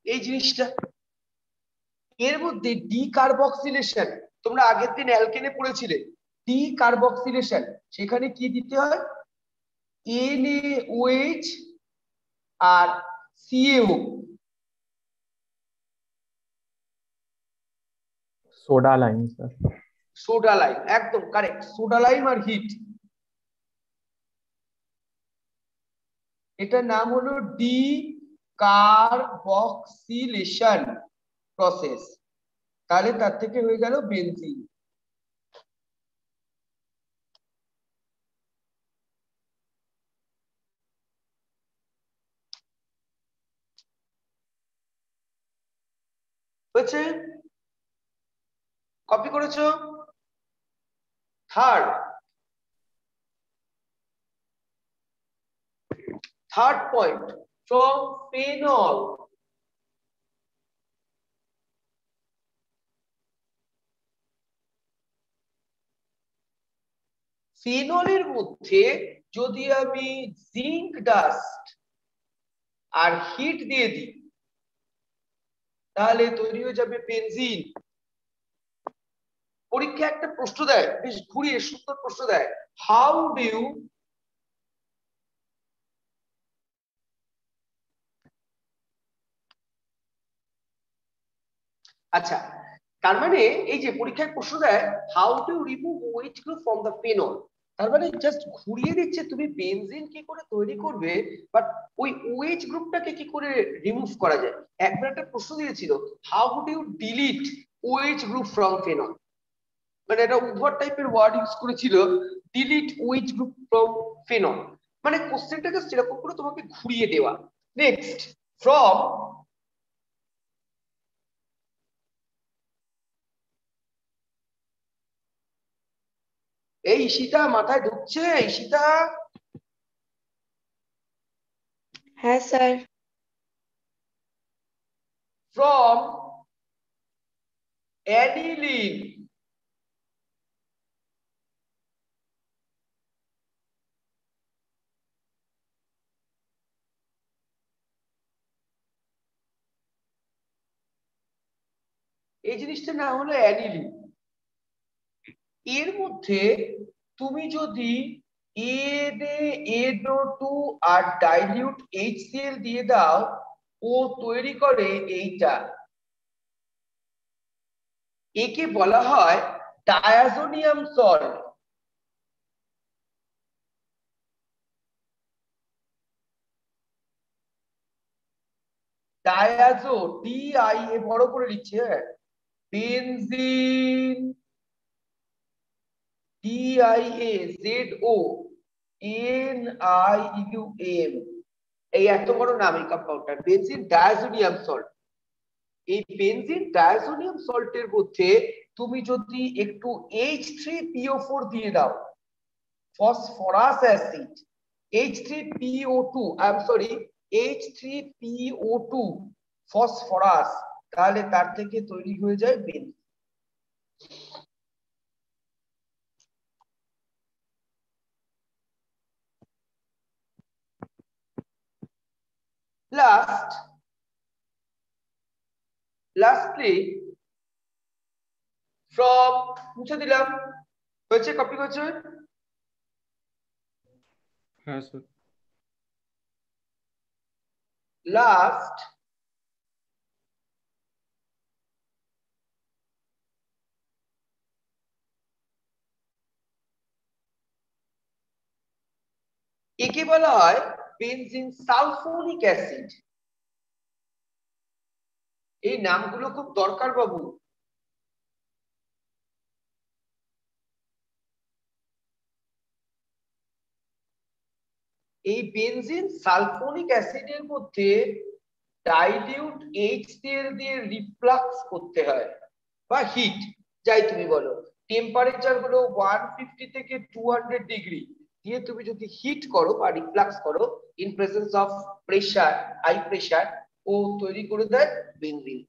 এই জিনিসটা এর মধ্যে ডিকার্বক্সিলেশন, তোমরা আগের দিন অ্যালকেনে পড়েছিলে ডিকার্বক্সিলেশন, সেখানে কি দিতে হয়? NaOH আর CaO, soda lime sir. Soda lime, একদম কারেক্ট, সোডা লাইম আর হিট। এটার নাম হলো ডিকার্বক্সিলেশন প্রসেস, তাহলে তার থেকে হয়ে গেল বেনজিন। হয়েছে? কপি করেছো? থার্ড পয়েন্ট, from phenol ফিনলের মধ্যে যদি আমি জিঙ্ক ডাস্ট আর হিট দিয়ে দিই তাহলে তৈরি হয়ে যাবে বেনজিন। পরীক্ষা একটা প্রশ্ন দেয়, বেশ ঘুরিয়ে সুন্দর প্রশ্ন দেয়, হাউ ডু ইউ আচ্ছা, তার মানে এই যে পরীক্ষায় প্রশ্ন দেয় how to remove OH group from the phenol, তার মানে জাস্ট ঘুরিয়ে দিচ্ছে তুমি বেনজিন কি করে তৈরি করবে, বাট ওই OH গ্রুপটাকে কি করে রিমুভ করা যায়। একবার একটা প্রশ্ন দিয়েছিল how do you delete OH group from phenol, মানে এটা উভয় টাইপের ওয়ার্ড ইউজ করেছিল, delete OH group from phenol, মানে কোশ্চেনটা জাস্ট এরকম করে তোমাকে ঘুরিয়ে দেওয়া। নেক্সট, ফ্রম এই ঈশিতা মাথায় ঢুকছে? ঈশিতা? হ্যাঁ স্যার। ফ্রম অ্যানিলিন এই জিনিসটা না হলো অ্যানিলিন, এর মধ্যে তুমি যদি NaNO2 আর ডাইলিউট HCl দিয়ে দাও, ও তৈরি করে এইটা, একে বলা হয় ডায়াজোনিয়াম সল্ট। ডায়াজো DIA বড় করে লিখছে, বেনজিন DIAZONIUM, এই এত বড় নাম এই কম্পাউন্ডার বেনজিন ডায়াজোনিয়াম সল্ট। এই বেনজিন ডায়াজোনিয়াম সল্টের মধ্যে তুমি যদি একটু H3PO4 দিয়ে দাও, phosphorus acid H3PO2, I am sorry H3PO2 phosphorus, তাহলে তার থেকে তৈরি হয়ে যায় বেনজিন। লাস্টলি ফ্রম, মুছে দিলাম, হয়েছে? কপি করছে? হ্যাঁ স্যার। লাস্ট একে বলা হয় বেনজিন সালফোনিক অ্যাসিড। এই নামগুলো খুব দরকার বাবু। এই বেনজিন সালফোনিক অ্যাসিডের মধ্যে ডাইলিউট HCl দিয়ে রিফ্লাক্স করতে হয় বা হিট, যাই তুমি বলো, টেম্পারেচার হলো 150 থেকে 200 ডিগ্রি দিয়ে তুমি যদি হিট করো বা রিফ্লাক্স করো in presence of pressure, high pressure, ও তৈরি করে দেয় বেনজিন।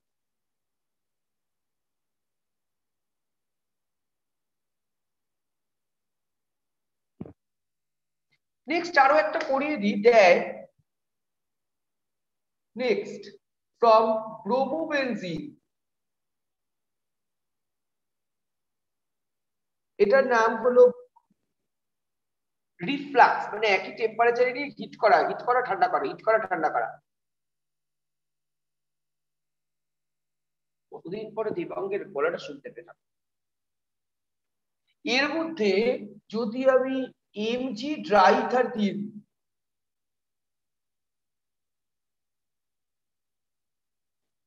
নেক্সট আরো একটা করিয়ে দিই, দেয় নেক্সট ফ্রম ব্রোমোবেনজিন, এটার নাম হলো রিফ্লাক্স, মানে একই টেম্পারেচারে নিয়ে হিট করা, হিট করা ঠান্ডা করা, হিট করা ঠান্ডা করা। কতদিন পরে দীপাঙ্কের গলাটা শুনতে পেলাম। এর মধ্যে যদি আমি Mg ড্রাই ইথার দিয়ে দিই,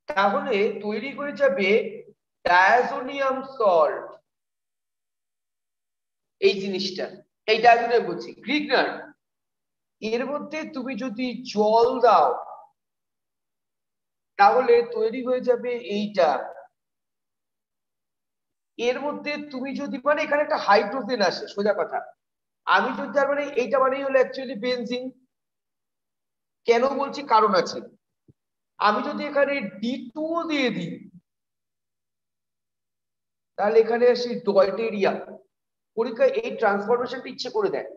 তাহলে তৈরি হয়ে যাবে ডায়াজোনিয়াম সল্ট। এই জিনিসটা, এই ডায়াজোনিয়াম বলছি, গ্রিগনার, এর মধ্যে তুমি যদি জল দাও তাহলে তৈরি হয়ে যাবে এইটা। এর মধ্যে তুমি যদি, মানে এখানে একটা হাইড্রোজেন আসে, সোজা কথা, আমি যদি তার মানে এইটা মানেই হলো অ্যাকচুয়ালি বেনজিন। কেন বলছি? কারণ আছে। আমি যদি এখানে D2 দিয়ে দিই তাহলে এখানে আসি ডয়টেরিয়াম, পরীক্ষায় এই ট্রান্সফরমেশনটা ইচ্ছে করে দেয়।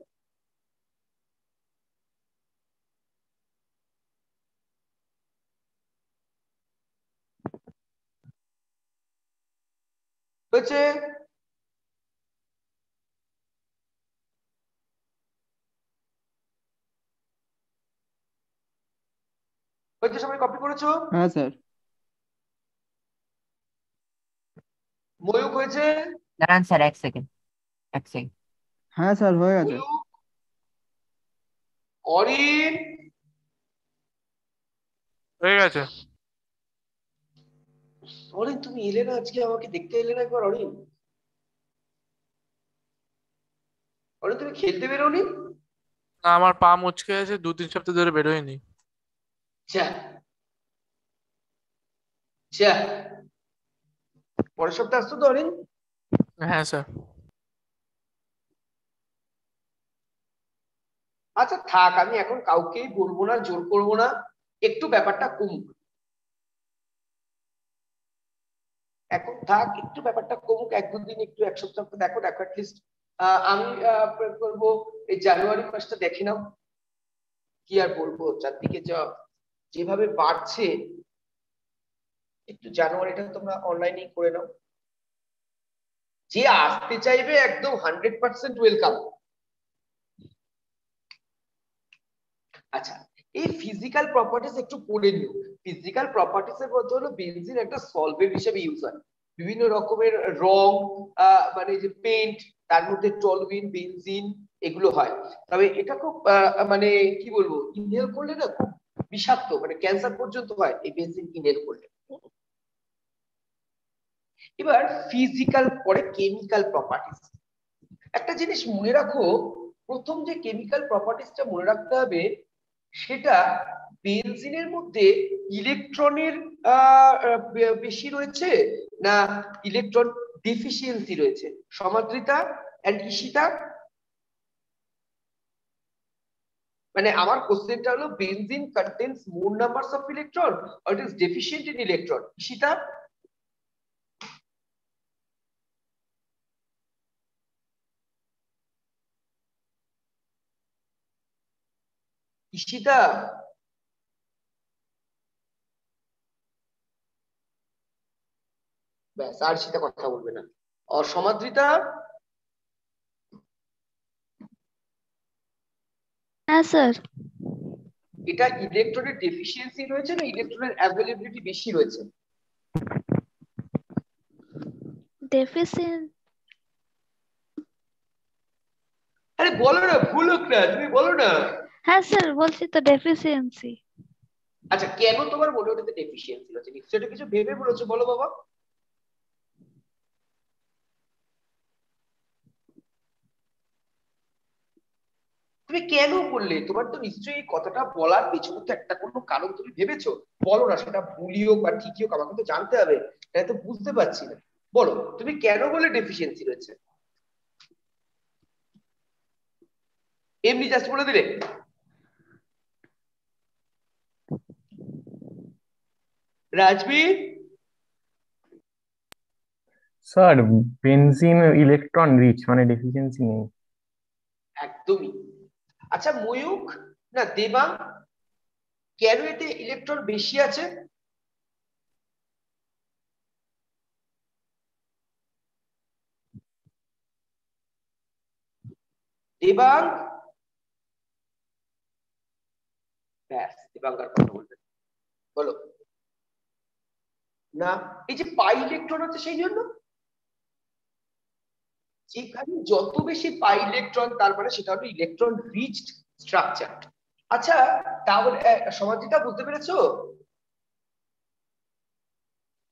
হয়েছে? হয়েছে? সবাই কপি করেছো? হ্যাঁ স্যার। ময়ূক হয়েছে? দাঁড়ান স্যার, এক সেকেন্ড। হ্যাঁ স্যার হয়ে গেছে। ময়ূক, অরিন, হয়ে গেছে। অরিন তুমি এলে না আজকে, আমাকে দেখতে এলে না একবার? অরিন, অরিন তুমি খেলতে বেরোনি? না, আমার পা মুচকে গেছে, 2-3 সপ্তাহ ধরে বেরোয়নি। যা যা, পরের সপ্তাহে আসছো তো অরিন? হ্যাঁ স্যার। আচ্ছা থাক, আমি এখন কাউকেই বলবো না, জোর করবো না, একটু ব্যাপারটা কমুক। এখন থাক, একটু ব্যাপারটা কমুক, 1-2 দিন, একটু এক সপ্তাহ দেখো দেখো অ্যাটলিস্ট। আমি বলবো এই জানুয়ারি মাসটা দেখে নাও। কি আর বলবো, চারদিকে যা যেভাবে বাড়ছে, একটু জানুয়ারিটা তোমরা অনলাইনেই করে নাও। যে আসতে চাইবে একদম 100% ওয়েলকাম। আচ্ছা, এই ফিজিক্যাল প্রপার্টিস একটু পড়ে নিও। ফিজিক্যাল প্রপার্টিস এর মধ্যে হলো বেনজিন একটা সলভেন্ট হিসেবে ইউজ হয়। বিভিন্ন রকমের রং, মানে যে পেইন্ট, তার মধ্যে টলুইন, বেনজিন এগুলো হয়। তবে এটা খুব মানে কি বলবো, ইনহেল করলে না খুব বিষাক্ত, মানে ক্যান্সার পর্যন্ত হয় এই বেনজিন ইনহেল করলে। এবার ফিজিক্যাল পরে কেমিক্যাল প্রপার্টিস। একটা জিনিস মনে রাখো, প্রথম যে কেমিক্যাল প্রপার্টিসটা মনে রাখতে হবে, সেটা বেনজিনের মধ্যে ইলেকট্রনের বেশি রয়েছে না ইলেকট্রন ডেফিসিয়েন্সি রয়েছে? সমাদ্রিতা এন্ড ঈশিতা, মানে আমার কোশ্চেনটা হলো benzene contains more numbers of electron or it is deficient in electron? Ishita? Ishita? ব্যাস, আর সেটা কথা বলবে না। আর সমাদ্রিতা? হ্যাঁ স্যার। এটা ইলেকট্রনের ডেফিসিয়েন্সি রয়েছে না ইলেকট্রনের অ্যাভেলেবিলিটি বেশি রয়েছে? ডেফিসিয়েন্ট। আরে বলো না, ভুল হোক না, তুমি বলো না। হ্যাঁ স্যার বলছি তো, ডেফিসিয়েন্সি। আচ্ছা, কেন তোমার মনে ওটাতে ডেফিসিয়েন্সি রয়েছে? নিশ্চয়ই কিছু ভেবে বলেছো, বলো বাবা। তুমি কেন বললে? তোমার তো নিশ্চয়ই এই কথাটা বলার পেছনে তো একটা কোনো কারণ তুমি ভেবেছো। বলো না, সেটা ভুলই হোক বা ঠিকই হোক, আমাকে তো জানতে হবে, তাই তো বুঝতে পারছি না। বলো তুমি কেন বলে ডেফিসিয়েন্সি রয়েছে? এমনি জাস্ট বলে দিলে? Rajbir? Sir benzene electron rich, মানে ডেফিসিয়েন্সি নেই। একদমই। আচ্ছা ময়ূক না দেবাং, কেন এতে ইলেকট্রন বেশি আছে? দেবাং? ব্যাস, দেবাঙ্গার কথা বলবে, বলো। না, এই যে পাই ইলেকট্রন আছে সেই জন্য। যেখানে যত বেশি পাই ইলেকট্রন, তার মানে সেটা হলো ইলেকট্রন রিচড স্ট্রাকচার। আচ্ছা তাহলে সমাধিটা বুঝতে পেরেছো?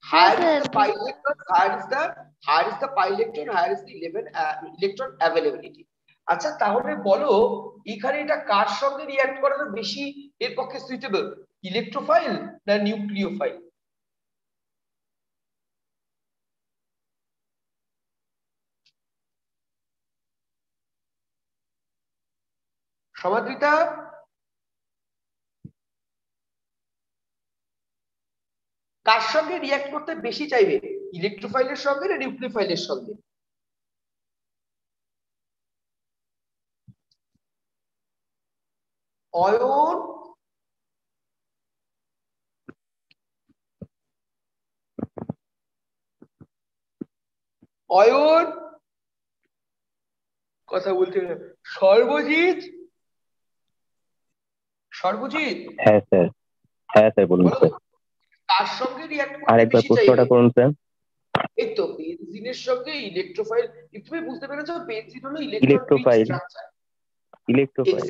হ্যাঁ higher is sir. the pi electron, higher is the pi electron, higher is the electron availability. আচ্ছা তাহলে বলো, এখানে এটা কার সঙ্গে রিঅ্যাক্ট করাটা বেশি এর পক্ষে সুইটেবল, ইলেকট্রোফাইল না নিউক্লিওফাইল? সমাদৃতা? কার সঙ্গে রিঅ্যাক্ট করতে বেশি চাইবে, ইলেকট্রোফাইলের সঙ্গে না নিউক্লিওফাইলের সঙ্গে? অয়ন অয়ন কথা বলতে হবে। সর্বজিৎ সর্বজিৎ হ্যাঁ স্যার বলুন বলো স্যার। তার সঙ্গে রিঅ্যাক্ট করতে আরেকবার বেশি প্রশ্নটা চাইবে। করুন স্যার। এই তো বেনজিনের সঙ্গে ইলেকট্রোফাইল, তুমি বুঝতে পেরেছো বেনজিন হলো electron rich electrophile structure. Electrophile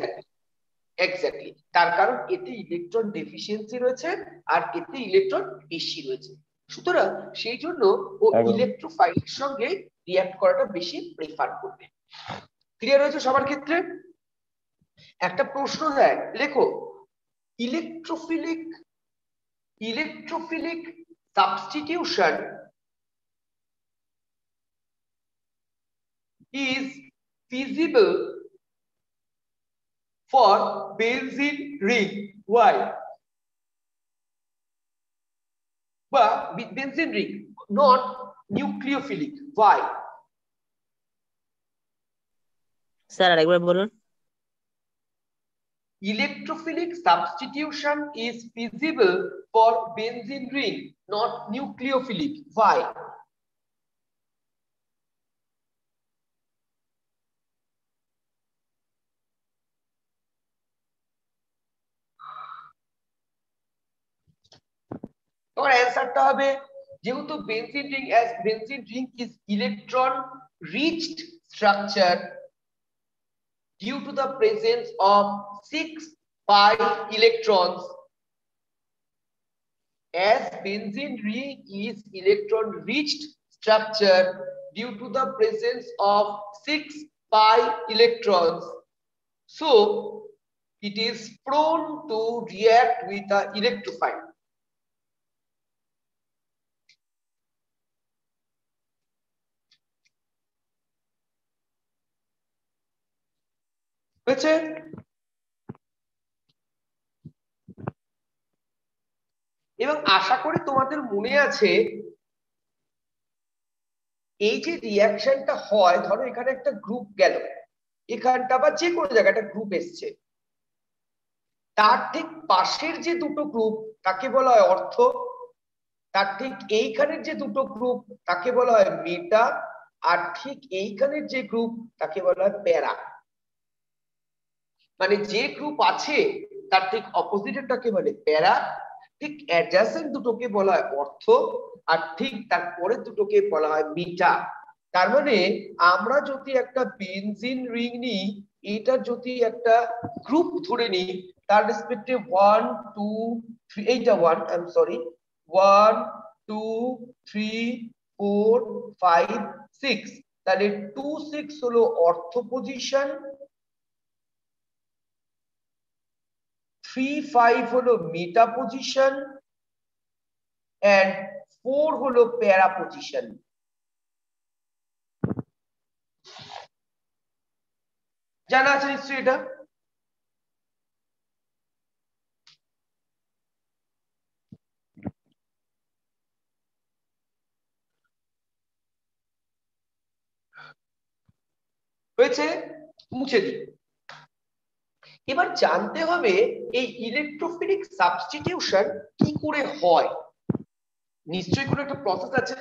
exactly তার কারণ এতে ইলেকট্রন ডেফিসিয়েন্সি রয়েছে আর এতে ইলেকট্রন বেশি রয়েছে, সুতরাং সেই জন্য ও একদম। ইলেকট্রোফাইলের সঙ্গে রিঅ্যাক্ট করাটা বেশি প্রেফার করবে। ক্লিয়ার হয়েছে সবার ক্ষেত্রে? একটা প্রশ্ন দেয়, লেখো electrophilic substitution is feasible for benzene ring. Why? But benzene ring, not nucleophilic. Why? Sir আরেকবার বলুন। Electrophilic substitution is feasible for benzene ring, not nucleophilic. Why? তোমার অ্যান্সারটা হবে যেহেতু benzene ring as benzene ring is electron rich structure due to the presence of 6 pi electrons. As benzene ring is electron rich structure due to the presence of 6 pi electrons, so it is prone to react with the electrophile. হয়েছে? এবং আশা করি তোমাদের মনে আছে এই যে রিঅ্যাকশনটা হয়, ধরো এখানে একটা গ্রুপ গেল, এখানটা বা যে কোনো জায়গায় একটা গ্রুপ এসছে, তার ঠিক পাশের যে দুটো গ্রুপ তাকে বলা হয় অর্থ, তার ঠিক এইখানের যে দুটো গ্রুপ তাকে বলা হয় মেটা, আর ঠিক এইখানের যে গ্রুপ তাকে বলা হয় প্যারা। মানে যে গ্রুপ আছে তার ঠিক অপোজিটটাকে বলে প্যারা, ঠিক অ্যাডজাসেন্ট দুটোকে বলা হয় অর্থ, আর ঠিক তারপরে দুটোকে বলা হয় মিটা। তার মানে আমরা যদি একটা বেনজিন রিং নিই, এটা যদি একটা গ্রুপ ধরে নিই, তার রেসপেক্টে 1 2 3, এইটা 1, আই এম সরি, 1 2 3 4 5 6, তাহলে 2 6 হলো অর্থ পজিশন, 3 5 হলো মেটা পজিশন, and 4 হলো প্যারা পজিশন। জানা আছে নিশ্চয়ই এটা? হয়েছে? মুছে দিই। এবার জানতে হবে এই ইলেকট্রোফিলিক সাবস্টিটিউশন কি করে হয়। নিশ্চয়ই কোনো একটা প্রসেস আছে।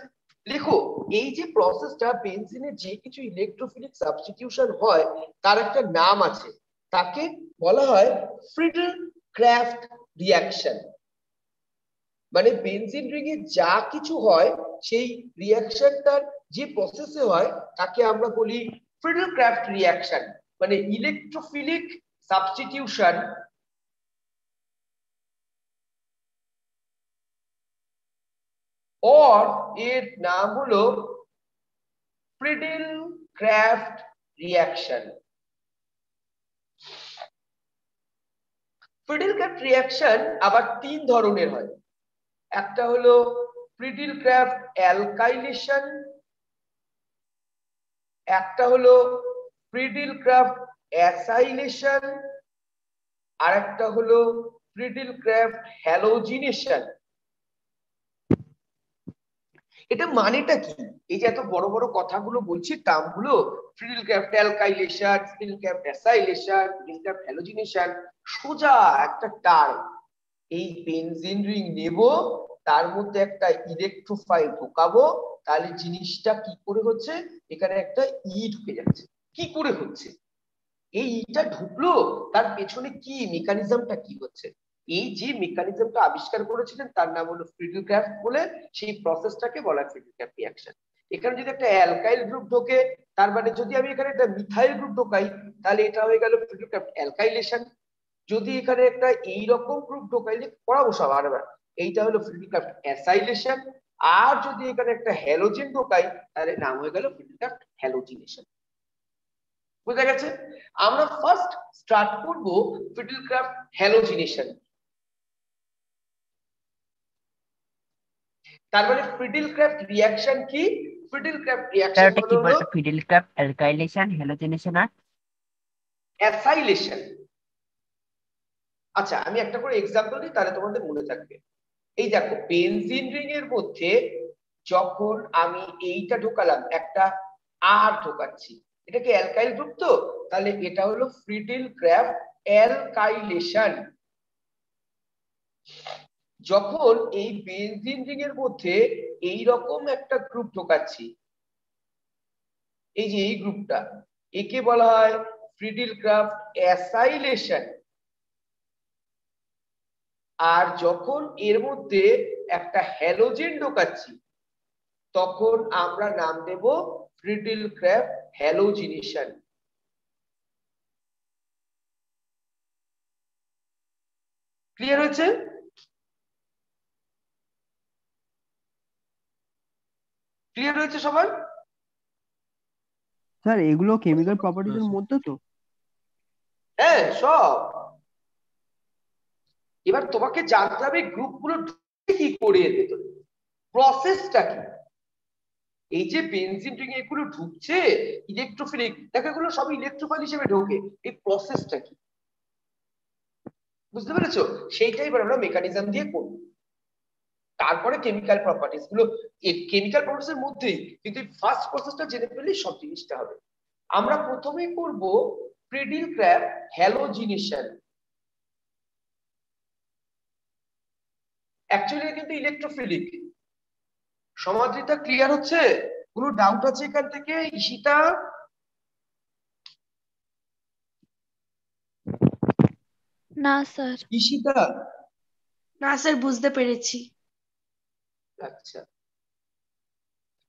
দেখো এই যে প্রসেসটা বেনজিনের যে কিছু ইলেকট্রোফিলিক সাবস্টিটিউশন হয় তার একটা নাম আছে, তাকে বলা হয় ফ্রিডল ক্রাফট রিঅ্যাকশন। মানে বেনজিন রিংয়ে যা কিছু হয় সেই রিঅ্যাকশনটার যে প্রসেসে হয় তাকে আমরা বলি ফ্রিডল ক্রাফট রিঅ্যাকশন, মানে ইলেকট্রোফিলিক সাবস্টিটিউশন और এর নাম হলো Friedel craft reaction. Friedel craft reaction আবার তিন ধরনের হয়, একটা হলো ফ্রিডল ক্রাফট অ্যালকাইলেশন, একটা হলো ফ্রিডল ক্রাফট অ্যাসাইলেশন, আর একটা হলো ফ্রিডল ক্রাফট হ্যালোজিনেশন। এটা মানেটা কি? এই যে এত বড় বড় কথাগুলো বলছি, টার্মগুলো, Friedel Crafts alkylation, Friedel Crafts acylation, Friedel Crafts halogenation, সোজা একটা টার্ম। এই বেনজিন রিং নেব, তার মধ্যে একটা ইলেকট্রোফাইল ঢোকাবো, তাহলে জিনিসটা কি করে হচ্ছে, এখানে একটা ই ঢুকে যাচ্ছে। কি করে হচ্ছে? এই ইটা ঢুকলো, তার পেছনে কি মেকানিজমটা কি হচ্ছে? এই যে মেকানিজমটা আবিষ্কার করেছিলেন তার নাম হলো ফ্রিডল ক্রাফট বলে, সেই প্রসেসটাকে বলা হয় ফ্রিডল ক্রাফট রিঅ্যাকশন। এখানে যদি একটা অ্যালকাইল গ্রুপ ঢোকে, তার মানে যদি আমি এখানে একটা মিথাইল গ্রুপ ঢোকাই, তাহলে এটা হয়ে গেল ফ্রিডল ক্রাফট অ্যালকাইলেশন। যদি এখানে একটা এইরকম গ্রুপ ঢোকাইলে পড়াবো সব আরেকবার, এইটা হলো ফ্রিডল ক্রাফট অ্যাসাইলেশন। আর যদি এখানে একটা হ্যালোজেন ঢোকাই, তাহলে নাম হয়ে গেল ফ্রিডল ক্রাফট হ্যালোজিনেশন। বুঝা গেছে? আমরা ফার্স্ট স্টার্ট করব ফ্রিডল ক্রাফট হ্যালোজিনেশন। তার মানে ফ্রিডল ক্রাফট রিঅ্যাকশন কি? ফ্রিডল ক্রাফট রিঅ্যাকশন ওটা কি বলতো? ফ্রিডল ক্রাফট অ্যালকাইলেশন, হ্যালোজেনেশন আর অ্যাসাইলেশন। আচ্ছা, আমি একটা করে এক্সাম্পল দিই, তাহলে তোমাদের মনে থাকবে। এই দেখো, বেনজিন রিং এর মধ্যে যখন আমি এইটা ঢোকালাম, একটা আর ঢোকাচ্ছি, এটা কি অ্যালকাইল গ্রুপ, তো তাহলে এটা হলো ফ্রিডল ক্রাফট অ্যালকাইলেশন। যখন এই বেনজিন রিং এর মধ্যে এই রকম একটা গ্রুপ ঢোকাচ্ছি, এই যে এই গ্রুপটা, একে বলা হয় ফ্রিডল ক্রাফট অ্যাসাইলেশন। আর যখন এর মধ্যে একটা হ্যালোজেন ঢোকাচ্ছি, তখন আমরা নাম দেব ফ্রিডল ক্রাফট হ্যালোজিনেশন। ক্লিয়ার হয়েছে? ক্লিয়ার হয়েছে সবার? স্যার এগুলো কেমিক্যাল প্রপার্টিজের মধ্যে তো? হ্যাঁ, সব। এবার তোমাকে জানতে হবে গ্রুপগুলো কি করে এর ভেতরে, প্রসেসটা কি। এই যে বেনজিন রিং এগুলো ঢুকছে ইলেকট্রোফিলিক, দেখো এগুলো সব ইলেকট্রোফাইল হিসেবে ঢোকে, এই প্রসেসটা কি, বুঝতে পেরেছো? সেইটাই এবার আমরা মেকানিজম দিয়ে করব। তারপরে কেমিক্যাল প্রপার্টিজ গুলো, কেমিক্যাল প্রপার্টিজ এর মধ্যেই কিন্তু ফার্স্ট প্রসেসটা জেনে ফেললেই সব জিনিসটা হবে। আমরা প্রথমেই করব ফ্রিডল ক্রাফট হ্যালোজিনেশন। অ্যাকচুয়ালি কিন্তু ইলেকট্রোফিলিক। সমাদ্রিতা ক্লিয়ার হচ্ছে? কোনো ডাউট আছে এখান থেকে? ঈশিতা? না স্যার। ঈশিতা? না স্যার, বুঝতে পেরেছি। আচ্ছা,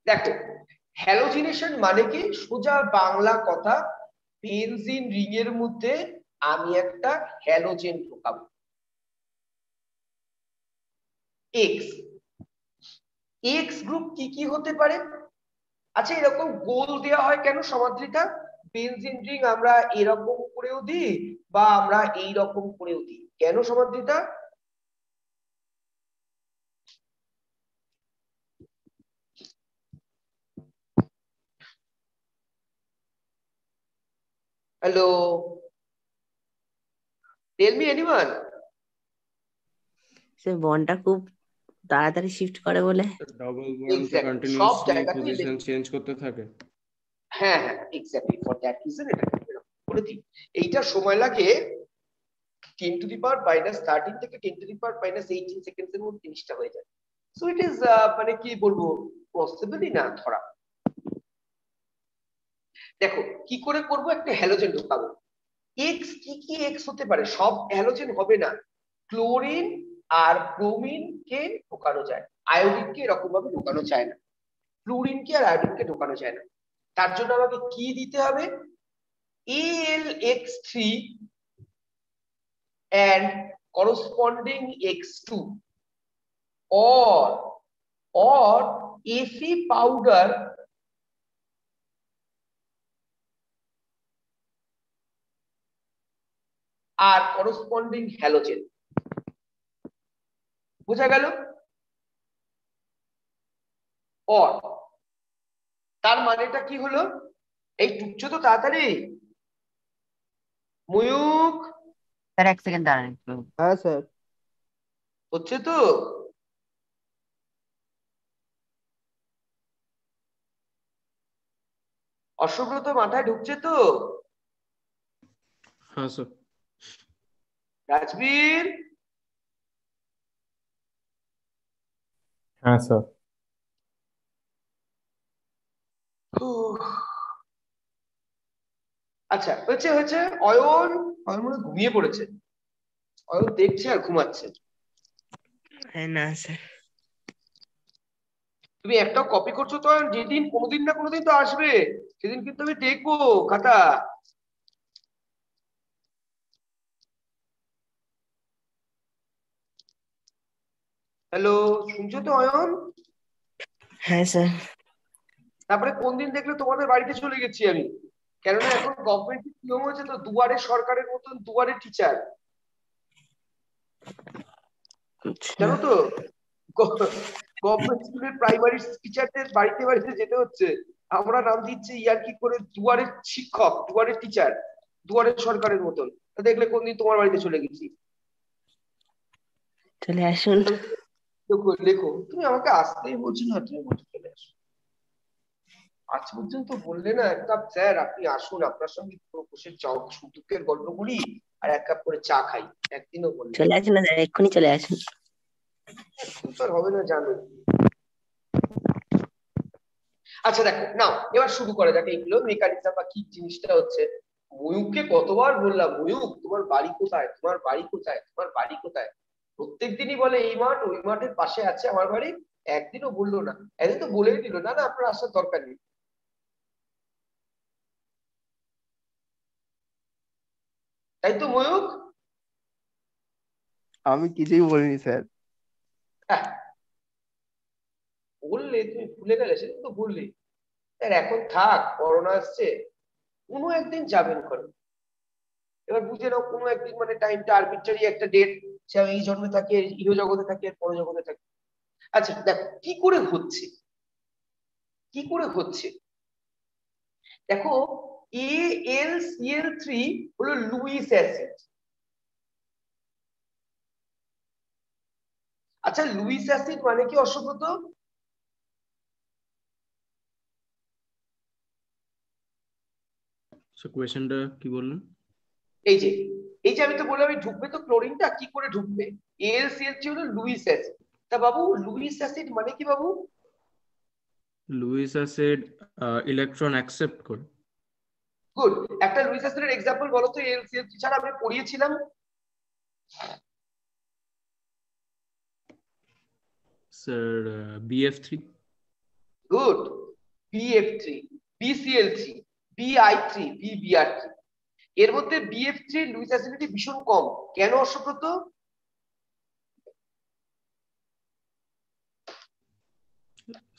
দেখো, হ্যালোজিনেশন মানে কি? সোজা বাংলা কথা, বেনজিন রিং এর মধ্যে আমি একটা হ্যালোজেন ঢোকাবো, এক্স। এক্স গ্রুপ কি কি হতে পারে? আচ্ছা, এরকম গোল দেওয়া হয় কেন সমাদ্রিতা? বেনজিন রিং আমরা এরকম করেও দিই বা আমরা এই রকম করেও দিই, কেন Samadrita? Hello, tell me anyone? সে বন্ডটা খুব তাড়াতাড়ি শিফট করে বলে। ডাবল বন্ড সব কন্টিনিউয়াসলি জায়গাতেই পজিশন চেঞ্জ করতে থাকে। হ্যাঁ হ্যাঁ, এক্স্যাক্টলি, ফর দ্যাট রিজন এটা করে দিই। এইটা সময় লাগে 10 টু দি পাওয়ার -13 থেকে 10 টু দি পাওয়ার -18 সেকেন্ডস এর মধ্যে জিনিসটা হয়ে যায়। সো ইট ইজ মানে কি বলবো, পসিবলই না ধরা। দেখো কি করে করব, একটা হ্যালোজেন ঢোকাবো। এক্স কি কি এক্স হতে পারে? সব হ্যালোজেন হবে না, ক্লোরিন আর ব্রোমিন কে ঢোকানো যায়, আয়োডিন কে এরকম ভাবে ঢোকানো যায় না, ফ্লুরিন কে আর আয়োডিন কে ঢোকানো যায় না। তার জন্য আমাকে কি দিতে হবে? AlX3 and corresponding X2 or Fe powder R corresponding halogen। বোঝা গেল? or তার মানেটা কি হলো? এই টুকছো তো তাড়াতাড়ি, ময়ূক? স্যার এক সেকেন্ড দাঁড়ান একটু। হ্যাঁ স্যার। হচ্ছে তো? অসুব্রত মাথায় ঢুকছে তো? হ্যাঁ স্যার। রাজবীর, হ্যাঁ স্যার। আচ্ছা হয়েছে হয়েছে। অয়ন অয়ন মনে হয় ঘুমিয়ে পড়েছে। অয়ন দেখছে আর ঘুমাচ্ছে। না স্যার। তুমি একটাও কপি করছো তো? অয়ন, যেদিন কোনোদিন না কোনোদিন তো আসবে, সেদিন কিন্তু আমি দেখবো খাতা। হ্যালো, শুনছো তো অয়ন? হ্যাঁ স্যার। তারপরে কোন দিন দেখলে তোমাদের বাড়িতে চলে গেছি আমি, কেননা এখন গভর্নমেন্ট নিয়ম হয়েছে তো, দুয়ারে সরকারের মতন দুয়ারে টিচার, জানো তো? গভর্নমেন্ট স্কুলের প্রাইমারি টিচারদের বাড়িতে বাড়িতে যেতে হচ্ছে। আমরা নাম দিচ্ছি ইয়ার্কি করে দুয়ারের শিক্ষক, দুয়ারের টিচার, দুয়ারের সরকারের মতন। তা দেখলে কোনদিন তোমার বাড়িতে চলে গেছি। চলে আসুন। লেখো লেখো, তুমি আমাকে আসতেই বলছো না, তুমি বলছো চলে আসো। আজ পর্যন্ত বললে না এক কাপ স্যার আপনি আসুন, আপনার সঙ্গে বসে সুখ দুঃখের গল্প করি আর এক কাপ করে চা খাই, একদিনও বললে। চলে আসুন না স্যার, এক্ষুনি চলে আসুন। এখন তো আর হবে না জানো। আচ্ছা দেখো নাও, এবার শুরু করা যাক এইগুলো মেকানিজম বা কি জিনিসটা হচ্ছে। ময়ূককে কতবার বললাম, ময়ূক তোমার বাড়ি কোথায়, তোমার বাড়ি কোথায়, তোমার বাড়ি কোথায়? প্রত্যেক দিনই বলে এই মাঠ ওই মাঠের পাশে আছে আমার বাড়ি। একদিনও বললো না, একদিন তো বলেই দিল না না আপনার আসার দরকার নেই। তাই তো ময়ূক? আমি কিছুই বলিনি স্যার। হ্যাঁ, বললে তুমি ভুলে গেলে, সেদিন তো বললে। স্যার এখন থাক, করোনা আসছে, কোনো একদিন যাবেন করে। এবার বুঝে নাও কোনো একদিন মানে টাইমটা আরবিট্রারি একটা ডেট, সে আমি এই জন্মে থাকি, ইহ জগতে থাকি আর পর জগতে থাকি। আচ্ছা দেখো কি করে হচ্ছে, কি করে হচ্ছে। দেখো AlCl3 হলো লুইস অ্যাসিড। আচ্ছা লুইস অ্যাসিড মানে কি অসুব্রত? কোয়েশ্চেনটা কি বললেন? এই যে এই যে আমি তো বললাম এই ঢুকবে তো ক্লোরিনটা, কি করে ঢুকবে? AlCl3 হলো লুইস অ্যাসিড। তা বাবু লুইস অ্যাসিড মানে কি বাবু? লুইস অ্যাসিড ইলেকট্রন অ্যাকসেপ্ট করে। গুড, একটা লুইস অ্যাসিডের এক্সাম্পল বলো তো AlCl3 ছাড়া আমি পড়িয়েছিলাম। Sir BF3। Good, BF3, BCl3, BI3, BBr3। এর মধ্যে BF3 লুইস অ্যাসিডিটি ভীষণ কম, কেন অসুব্রত?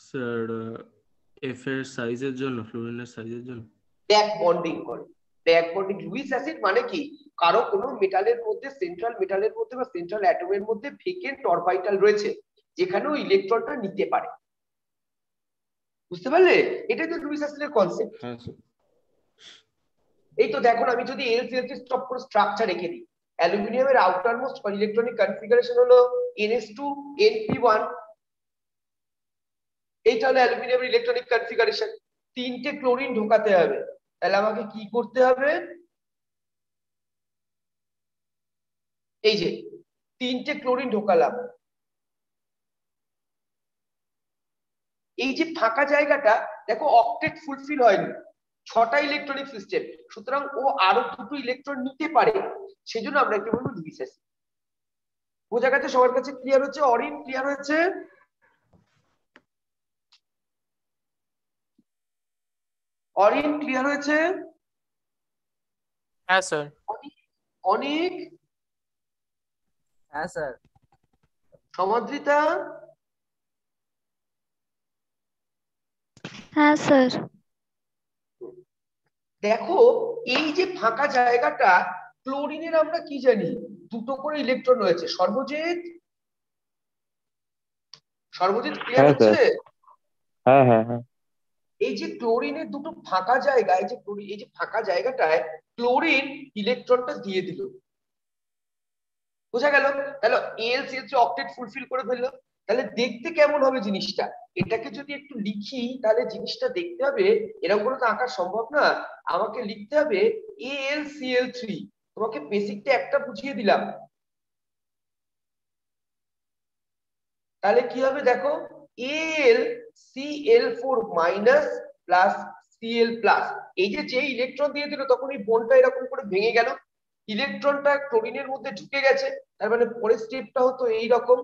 স্যার এফ এর সাইজের জন্য, ফ্লোরিনের সাইজের জন্য। ব্যাক বন্ডিং করে, ব্যাক বন্ডিং। লুইস অ্যাসিড মানে কি, কারো কোনো মেটালের মধ্যে, সেন্ট্রাল মেটালের মধ্যে বা সেন্ট্রাল অ্যাটমের মধ্যে ভেকেন্ট অরবিটাল রয়েছে, যেখানেও ইলেকট্রনটা নিতে পারে। বুঝতে পারলে? এটাই তো লুইস অ্যাসিডের কনসেপ্ট। হ্যাঁ স্যার। এই তো দেখো আমি যদি AlCl3 স্টপ করে স্ট্রাকচার রেখে দিই, অ্যালুমিনিয়ামের আউটার মোস্ট ইলেকট্রনিক কনফিগারেশন হলো NH2 Np1। এইটা হলো অ্যালুমিনিয়ামের ইলেকট্রনিক কনফিগারেশন। তিনটে ক্লোরিন ঢোকাতে হবে, তাহলে আমাকে কি করতে হবে? এই যে তিনটে ক্লোরিন ঢোকালাম, এই যে ফাঁকা জায়গাটা দেখো অক্টেট ফুলফিল হয়নি, 6টা ইলেকট্রনিক সিস্টেম, সুতরাং ও আরো দুটো ইলেকট্রন নিতে পারে, সেজন্য আমরা কি বলবো লুইস অ্যাসিড। বোঝা গেছে? সবার কাছে ক্লিয়ার হচ্ছে? অরিন ক্লিয়ার হয়েছে? অরিন ক্লিয়ার হয়েছে? হ্যাঁ স্যার। অনিক, হ্যাঁ স্যার। সমাদ্রিতা, হ্যাঁ স্যার। দেখো এই যে ফাঁকা জায়গাটা, ক্লোরিনের আমরা কি জানি, দুটো করে ইলেকট্রন রয়েছে। সর্বজিৎ, সর্বজিৎ ক্লিয়ার হ্যাঁ হচ্ছে? স্যার। হ্যাঁ হ্যাঁ হ্যাঁ। এই যে ক্লোরিনের দুটো ফাঁকা জায়গা, এই যে ফাঁকা জায়গাটায় ক্লোরিন ইলেকট্রনটা দিয়ে দিল। বোঝা গেল? তাহলে AlCl3 অক্টেট ফুলফিল করে ফেললো। তাহলে দেখতে কেমন হবে জিনিসটা? এটাকে যদি একটু লিখি তাহলে জিনিসটা দেখতে হবে, এরকম করে তো আঁকা সম্ভব না। আমাকে লিখতে হবে AlCl3। তোমাকে বেসিকটা একটা বুঝিয়ে দিলাম। তাহলে কি হবে দেখো, AlCl4 minus plus Cl plus. এই যে ইলেকট্রন দিয়ে দিল তখন এই বন্ডটা এরকম করে ভেঙে গেল, ইলেকট্রনটা ক্লোরিনের মধ্যে ঢুকে গেছে, তার মানে পরের স্টেপটা হতো এই রকম।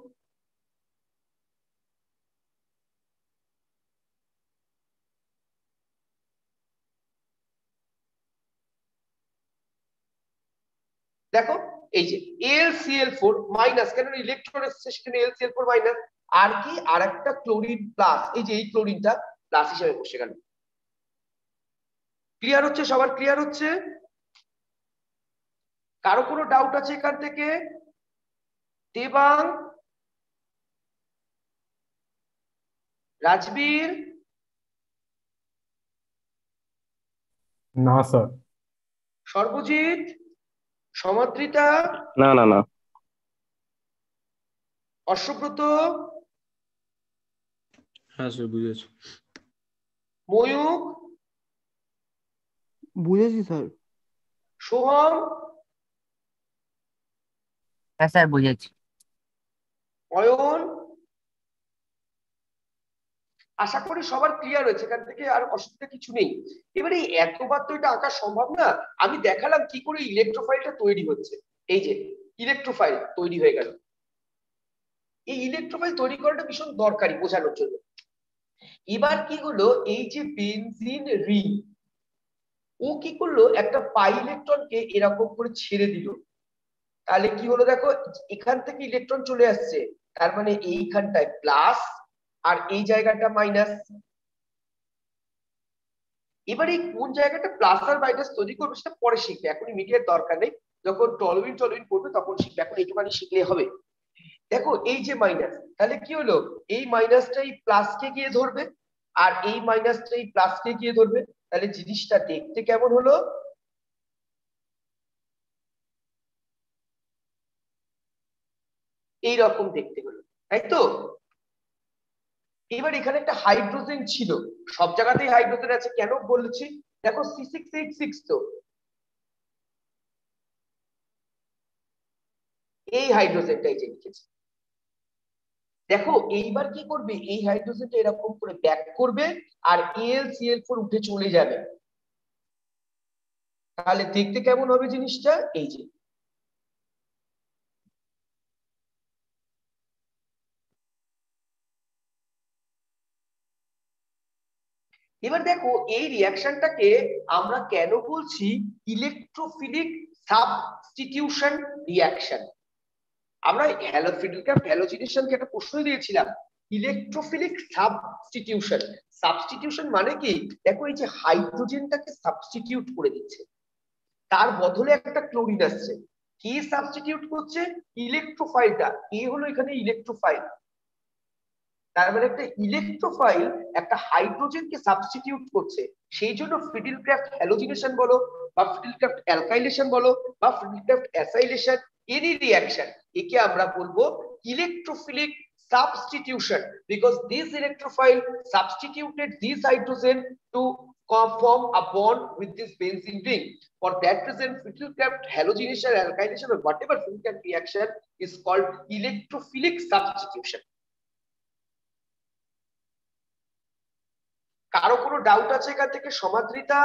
দেখো এই যে AlCl4 মাইনাস, কেন ইলেকট্রন এসেছে সেখানে AlCl4 মাইনাস, আর কি আর একটা ক্লোরিন প্লাস, এই যে এই ক্লোরিনটা প্লাস হিসেবে বসে গেল। ক্লিয়ার হচ্ছে? সবার ক্লিয়ার হচ্ছে? কারো কোনো ডাউট আছে এখান থেকে? দেবাং, রাজবীর, না স্যার। সর্বজিৎ, সমাদ্রিতা, না না না। অশ্বব্রত, হ্যাঁ স্যার বুঝেছি। ময়ূক, বুঝেছি স্যার। সোহম, হ্যাঁ স্যার বুঝেছি। অয়ন। আশা করি সবার ক্লিয়ার হয়েছে, এখান থেকে আর অসুবিধা কিছু নেই। এবারে এতবার তো এটা আঁকা সম্ভব না, আমি দেখালাম কি করে ইলেকট্রোফাইলটা তৈরি হচ্ছে। এই যে ইলেকট্রোফাইল তৈরি হয়ে গেল। এই ইলেকট্রোফাইল তৈরি করাটা ভীষণ দরকারি বোঝানোর জন্য। এবার কি হলো, এই যে বেনজিন রিং, ও কি করলো একটা পাই ইলেকট্রনকে এরকম করে ছেড়ে দিল। তাহলে কি হলো দেখো, এখান থেকে ইলেকট্রন চলে আসছে, তার মানে এইখানটায় প্লাস আর এই জায়গাটা মাইনাস। এবার এই কোন জায়গাটা প্লাস আর মাইনাস তৈরি করবে সেটা পরে শিখবে, এখন ইমিডিয়েট দরকার নেই, যখন টলুইন করবে তখন শিখবে, এখন এইটুখানি শিখলে হবে। দেখো এই যে মাইনাস, তাহলে কি হলো, এই মাইনাসটা এই প্লাসকে গিয়ে ধরবে আর এই মাইনাসটা এই প্লাসকে গিয়ে ধরবে, তাহলে জিনিসটা দেখতে কেমন হলো? এইরকম দেখতে হলো, তাই তো? এবার এখানে একটা হাইড্রোজেন ছিল, সব জায়গাতেই হাইড্রোজেন আছে, কেন বলেছি দেখো C6H6, তো এই হাইড্রোজেনটাই যে লিখেছি। দেখো এইবার কি করবে, এই হাইড্রোজেনটা এরকম করে ব্যাক করবে আর AlCl4 উঠে চলে যাবে। তাহলে দেখতে কেমন হবে জিনিসটা? এই যে এবার দেখো এই রিঅ্যাকশনটাকে আমরা কেন বলছি ইলেকট্রোফিলিক সাবস্টিটিউশন রিঅ্যাকশন। আমরা হ্যালোজিনেশনকে একটা প্রশ্ন দিয়েছিলাম, ইলেকট্রোফিলিক সাবস্টিটিউশন। সাবস্টিটিউশন মানে কি, দেখো এই যে হাইড্রোজেনটাকে সাবস্টিটিউট করে দিচ্ছে, তার বদলে একটা ক্লোরিন আসছে। কি সাবস্টিটিউট করছে? ইলেকট্রোফাইলটা। এ হলো এখানে ইলেকট্রোফাইল, তার মানে একটা ইলেকট্রোফাইল একটা হাইড্রোজেনকে সাবস্টিটিউট করছে। সেই জন্য ফ্রিডেলক্রাফট হ্যালোজিনেশন বলো বা ফ্রিডেলক্রাফট অ্যালকাইলেশন বলো বা ফ্রিডেলক্রাফট অ্যাসাইলেশন, এনি রিঅ্যাকশন, একে আমরা বলবো electrophilic substitution, because this electrophile substituted this hydrogen to form a bond with this benzene ring. For that reason, Friedel-Crafts halogenation, alkylation, or whatever Friedel-Crafts reaction is called electrophilic substitution. কারো কোনো doubt আছে এখান থেকে? সমাদ্রিতা,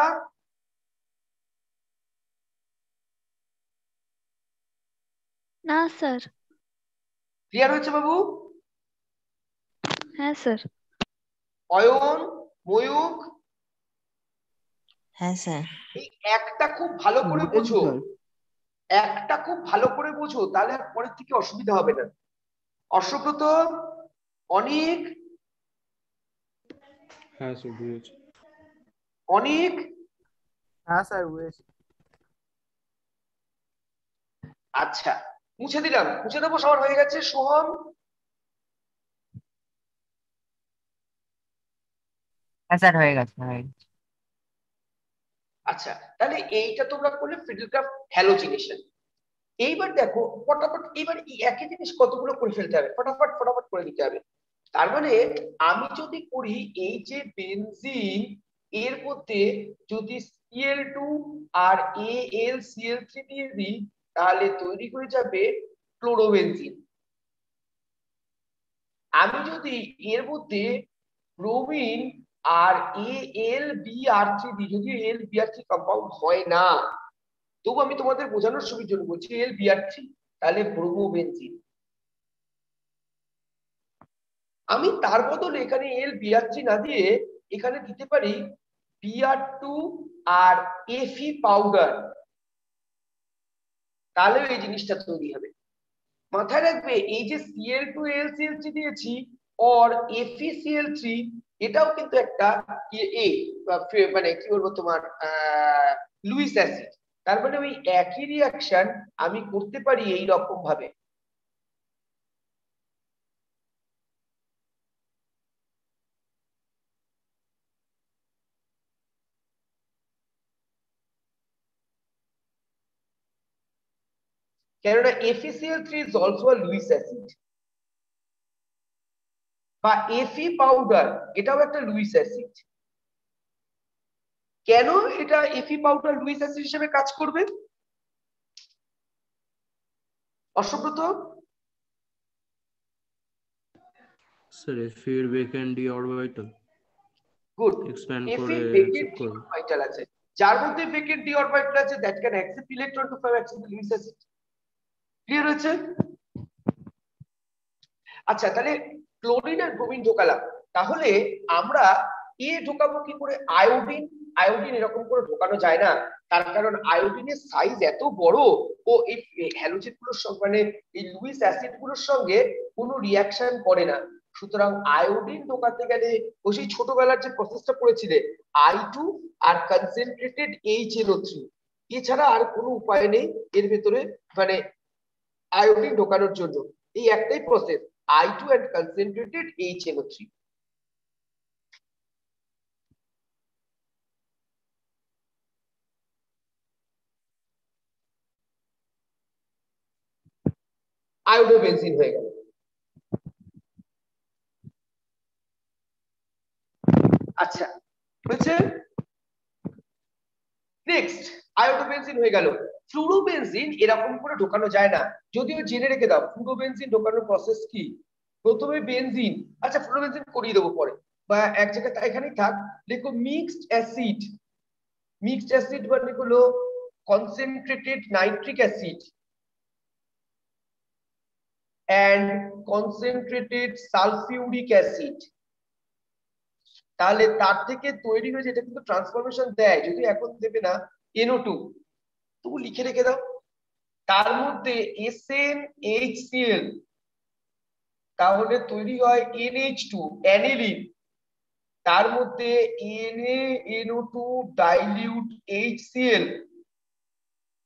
না sir. Clear হয়েছে বাবু? হ্যাঁ sir. Ayan, Mayukh, হ্যাঁ sir. এই একটা খুব ভালো করে বুঝেছি বোঝো, স্যার। একটা খুব ভালো করে বোঝো, তাহলে আর পরের থেকে অসুবিধা হবে না। অশ্বব্রত, অনিক, হ্যাঁ স্যার বুঝেছি। অনিক, হ্যাঁ স্যার বুঝেছি। আচ্ছা মুছে দিলাম, মুছে দেবো, সবার হয়ে গেছে। সোহম, হ্যাঁ স্যার হয়ে গেছে হয়ে গেছে। আচ্ছা তাহলে এইটা তোমরা করলে ফ্রিডেলক্রাফট হ্যালোজিনেশন। এইবার দেখো ফটাফট, এইবার এই একই জিনিস কতগুলো করে ফেলতে হবে, ফটাফট ফটাফট করে দিতে হবে। তার মানে আমি যদি করি এই যে বেনজিন, এর মধ্যে যদি Cl2 আর AlCl3 দিয়ে দিই, তাহলে তৈরি হয়ে যাবে ক্লোরোবেনজিন। আমি যদি এর মধ্যে ব্রোমিন আর AlBr3 দিই, যদি AlBr3 কম্পাউন্ড হয় না, তবু আমি তোমাদের বোঝানোর সুবিধার জন্য বলছি AlBr3, তাহলে ব্রোমোবেনজিন। আমি তার বদলে এখানে AlBr3 না দিয়ে এখানে দিতে পারি Br2 আর Fe পাউডার, তাহলেও এই জিনিসটা তৈরি হবে। মাথায় রাখবে এই যে Cl2 AlCl3 দিয়েছি আর FeCl3, এটাও কিন্তু একটা মানে কি বলবো তোমার লুইস অ্যাসিড। তার মানে ওই একই রিয়াকশন আমি করতে পারি এই রকম ভাবে। কেননা FeCl3 is also a Lewis acid, বা Fe পাউডার এটাও একটা লুইস অ্যাসিড। কেন এটা Fe পাউডার লুইস অ্যাসিড হিসেবে কাজ করবে? অসব্রত স্যার এফির বেকেন d orbital good, expand Fe করে বেকেন accept ডি করে। অরবিটাল আছে, যার মধ্যে বেকেন ডি অরবিটাল আছে that can accept electron to form accept Lewis acid. Clear হয়েছে? আচ্ছা, তাহলে ক্লোরিন আর ব্রোমিন ঢোকালাম, তাহলে আমরা ঢোকাবো কি করে? আয়োডিন। আয়োডিন এরকম করে ঢোকানো যায় না, তার কারণ আয়োডিনের সাইজ এত বড়, ও এই হ্যালোজেন গুলোর সঙ্গে মানে এই লুইস অ্যাসিড গুলোর সঙ্গে কোনো রিয়াকশন করে না। সুতরাং আয়োডিন ঢোকাতে গেলে ওই সেই ছোটবেলার যে প্রসেসটা করেছিলে I2 আর কনসেন্ট্রেটেড HNO3, এছাড়া আর কোনো উপায় নেই এর ভেতরে মানে আয়োডিন ঢোকানোর জন্য। এই একটাই process, I2 and concentrated HNO3। আয়োডোবেনজিন হয়ে গেল। আচ্ছা হয়েছে। নেক্সট আয়োডোবেনজিন হয়ে গেল। ফ্লুরোবেনজিন এরকম করে ঢোকানো যায় না, যদিও জেনে রেখে দাও ফ্লুরোবেনজিন ঢোকানোর প্রসেস কি। প্রথমে বেনজিন, আচ্ছা ফ্লুরোবেনজিন করিয়ে দেবো পরে, বা এক জায়গায় এখানেই থাক। দেখো মিক্সড অ্যাসিড, মিক্সড অ্যাসিড মানে হলো concentrated nitric acid and concentrated sulfuric acid, তাহলে তার থেকে তৈরি হয়ে যেটা কিন্তু ট্রান্সফরমেশন দেয়, যদি এখন দেবে না NO2, তবু লিখে রেখে দাও। তার মধ্যে SnHCl, তাহলে তৈরি হয় NH2 অ্যানিলিন, তার মধ্যে NaNO2 ডাইলিউট HCl,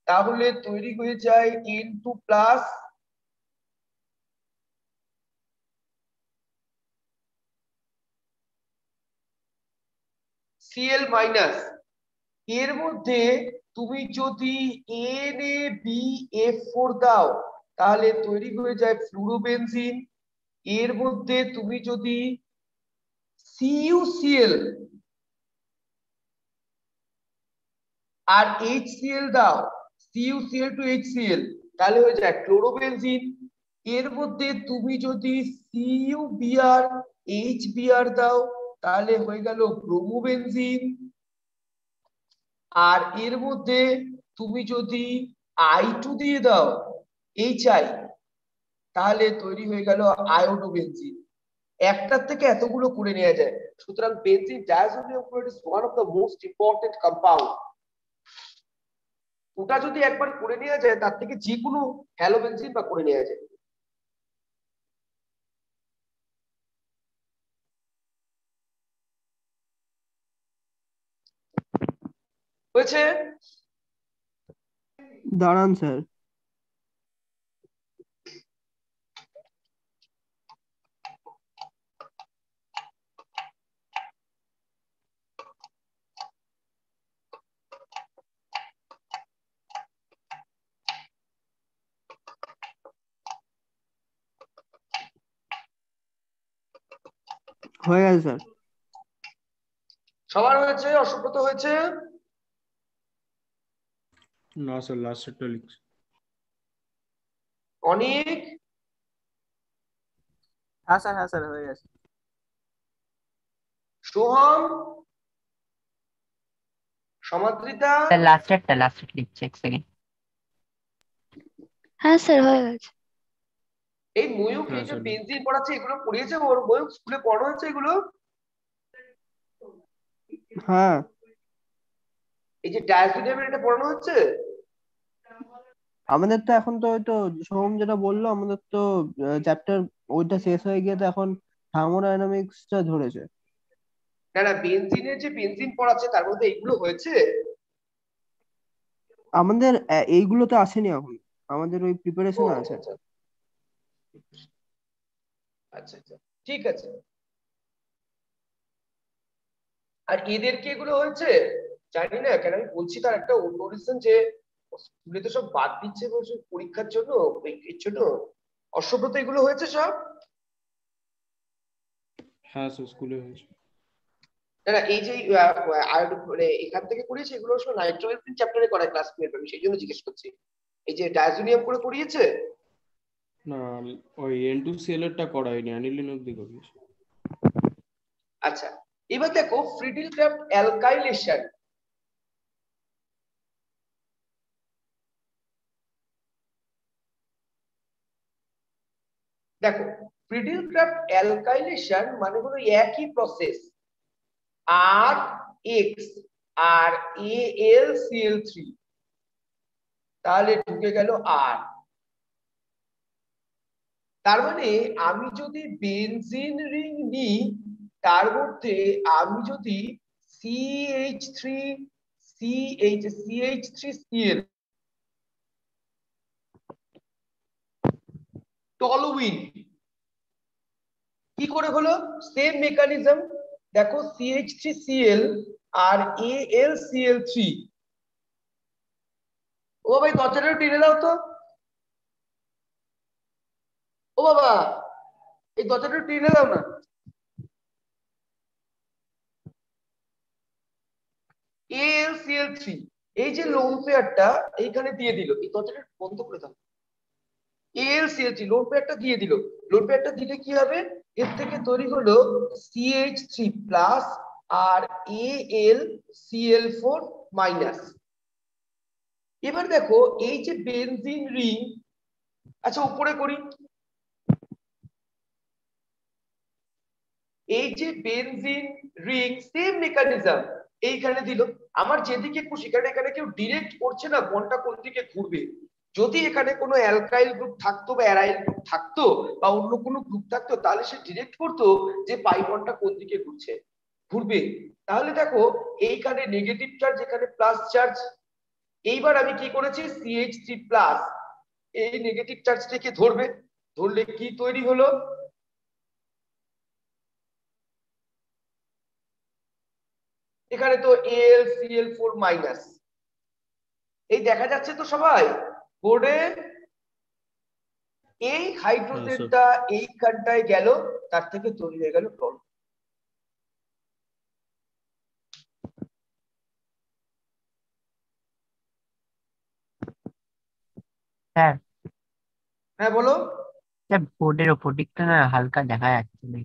তাহলে তৈরি হয়ে যায় N2 প্লাস Cl মাইনাস। এর মধ্যে তুমি যদি NaBF4 দাও, তাহলে তৈরি হয়ে যায় ফ্লুরোবেনজিন। এর মধ্যে তুমি যদি CuCl আর HCl দাও, CuCl to HCl, তাহলে হয়ে যায় ক্লোরোবেনজিন। এর মধ্যে তুমি যদি CuBr HBr দাও, তাহলে হয়ে গেল ব্রোমোবেনজিন। আর এর মধ্যে তুমি যদি I2 দিয়ে দাও HI, তাহলে তৈরি হয়ে গেল আয়োডোবেনজিন। একটার থেকে এতগুলো করে নেওয়া যায়। সুতরাং benzene diazonium chloride is one of the most important compound. ওটা যদি একবার করে নেওয়া যায়, তার থেকে যে কোনো হ্যালোবেনজিন বা করে নেওয়া যায়। হয়েছে? দাঁড়ান স্যার, হয়ে গেছে স্যার। সবার হয়েছে? অসুব্রত হয়েছে? না স্যার, লাস্টেরটা লিখছি। অনেক? হ্যাঁ স্যার হয়ে গেছে। সোহম? সমাদ্রিতা? স্যার লাস্টেরটা লিখছি, এক সেকেন্ড। হ্যাঁ স্যার হয়ে গেছে। এই ময়ূক হ্যাঁ এই যে স্যার। বেনজিন পড়াচ্ছে এগুলো পড়িয়েছে ওর? ময়ূক স্কুলে পড়ানো হয়েছে এগুলো? হ্যাঁ এই যে ডায়াজোনিয়ামের এটা পড়ানো হচ্ছে? আমাদের তো এখন তো ওই তো সোহম যেটা বললো, আমাদের তো চ্যাপ্টার ওইটা শেষ হয়ে গিয়ে তো এখন থার্মোডাইনামিক্সটা ধরেছে। না না, বেনজিনের যে বেনজিন পড়াচ্ছে তার মধ্যে এইগুলো হয়েছে? আমাদের এইগুলো তো আসেনি এখন, আমাদের ওই ও প্রিপারেশন আছে। আচ্ছা আচ্ছা আচ্ছা, ঠিক আছে। আর এদেরকে এগুলো হয়েছে জানি না কেন, আমি বলছি তার একটা অন্য রিজন যে স্কুলে তো সব বাদ দিচ্ছে বলছে পরীক্ষার জন্য, এর জন্য। অসভ্যত এগুলো হয়েছে সব? হ্যাঁ স্যার, স্কুলে হয়েছে। না না, এই যে মানে এখান থেকে করিয়েছে এগুলো সব নাইট্রোজেন চ্যাপ্টারে করায় ক্লাস 12 আমি সেই জন্য জিজ্ঞেস করছি। এই যে ডায়াজোনিয়াম করে করিয়েছে? না, ওই N2Cl এরটা করায়নি, অ্যানিলিন অব্দি করিয়েছে। আচ্ছা, এবার দেখো ফ্রিডেলক্রাফট অ্যালকাইলেশন। দেখো ফ্রিডেলক্রাফট অ্যালকাইলেশন মানে হলো একই প্রসেস, আর এক্স আর AlCl3, তাহলে ঢুকে গেল আর। তার মানে আমি যদি বেনজিন রিং নিই তার মধ্যে আমি যদি CH3Cl টলুইন, কি করে হলো? Same mechanism. দেখো CH3Cl আর AlCl3। ও ভাই দরজাটা টেনে দাও তো। ও বাবা, এই দরজাটা টেনে দাও না। AlCl3 এই যে লোন পেয়ারটা এইখানে দিয়ে দিল, এই দরজাটা বন্ধ করে দাও। AlCl3 লোন পেয়ারটা দিয়ে দিল, লোন পেয়ারটা দিলে কি হবে? এর থেকে তৈরি হলো CH3+ আর AlCl4-। এবার দেখো এই যে বেনজিন রিং, আচ্ছা উপরে করি, এই যে বেনজিন রিং সেম মেকানিজম এইখানে দিল। আমার যেদিকে খুশি, কারণ এখানে কেউ ডিরেক্ট করছে না কোনটা কোন দিকে ঘুরবে। যদি এখানে কোনো অ্যালকাইল গ্রুপ থাকতো বা অ্যারাইল গ্রুপ থাকতো বা অন্য কোনো গ্রুপ থাকতো তাহলে সে ডিরেক্ট করতো যে পাই বন্ডটা কোন দিকে ঘুরবে। তাহলে দেখো এইখানে নেগেটিভ চার্জ, এখানে প্লাস চার্জ। এইবার আমি কি করেছি, CH3+ এই নেগেটিভ চার্জটাকে ধরবে, ধরলে কি তৈরি হলো? এখানে তো AlCl4-। এই দেখা যাচ্ছে তো সবাই বোর্ডে? এই হাইড্রোজেনটা এইখানটায় গেল, তার থেকে তৈরি হয়ে গেল টল। স্যার হ্যাঁ বলো। স্যার বোর্ডের ওপর দিকটা না হালকা দেখা যাচ্ছে না,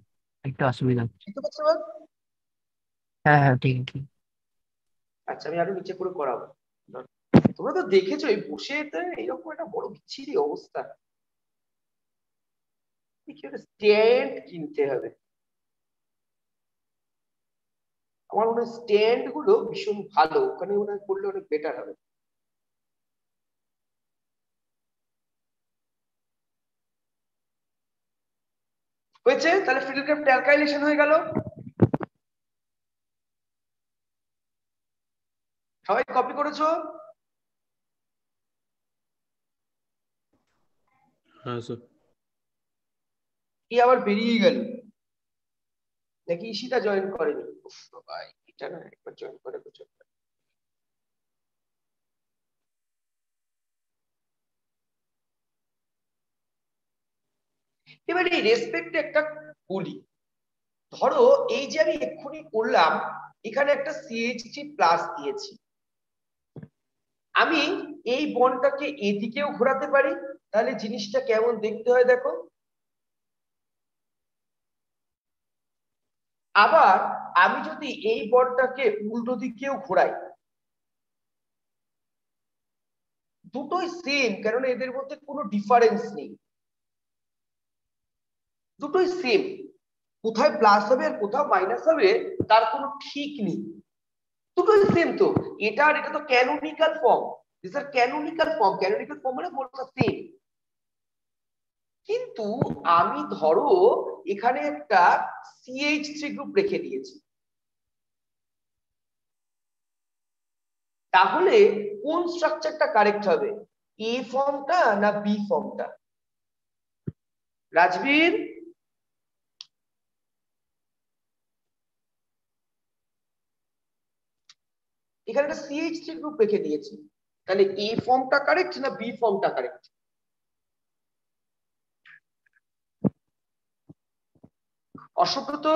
একটু অসুবিধা হচ্ছে। বুঝতে পারছো এবার? হ্যাঁ ঠিক আছে। আচ্ছা আমি আরো নিচে করে করাবো। তোমরা তো দেখেছো এই বসে এইরকম একটা বড় বিচ্ছিরি অবস্থা। স্ট্যান্ড কিনতে হবে। আমার মনে হয় স্ট্যান্ড গুলো ভীষণ ভালো, ওখানে মনে হয় করলে অনেক বেটার হবে। হয়েছে? তাহলে ফ্রিডেলক্রাফট অ্যালকাইলেশন হয়ে গেল। সবাই কপি করেছো? হ্যাঁ স্যার। কি আবার বেরিয়ে গেল নাকি ঈশিতা জয়েন করেনি? উফ বাবা, এটা না একবার জয়েন করে বুঝো। এবার এই রেসপেক্টে একটা বলি, ধরো এই যে আমি এক্ষুনি করলাম, এখানে একটা CH3 প্লাস দিয়েছি, আমি এই বন্ডটাকে এদিকেও ঘোরাতে পারি, তাহলে জিনিসটা কেমন দেখতে হয় দেখো। আবার আমি যদি এই বন্ডটাকে উল্টো দিকেও ঘোরাই, দুটোই সেম, কারণ এদের মধ্যে কোনো ডিফারেন্স নেই, দুটোই সেম। কোথায় প্লাস হবে আর কোথাও মাইনাস হবে তার কোনো ঠিক নেই, দুটোই সেম। তো এটা আর এটা তো canonical form, this are canonical form, canonical form মানে বলটা সেম। কিন্তু আমি ধরো এখানে একটা CH3 গ্রুপ রেখে দিয়েছি, তাহলে কোন স্ট্রাকচারটা কারেক্ট হবে, A ফর্মটা না B ফর্মটা? রাজবীর, এখানে একটা CH3 গ্রুপ রেখে দিয়েছি, তাহলে A ফর্মটা কারেক্ট না B ফর্মটা কারেক্ট? অসুব্রত,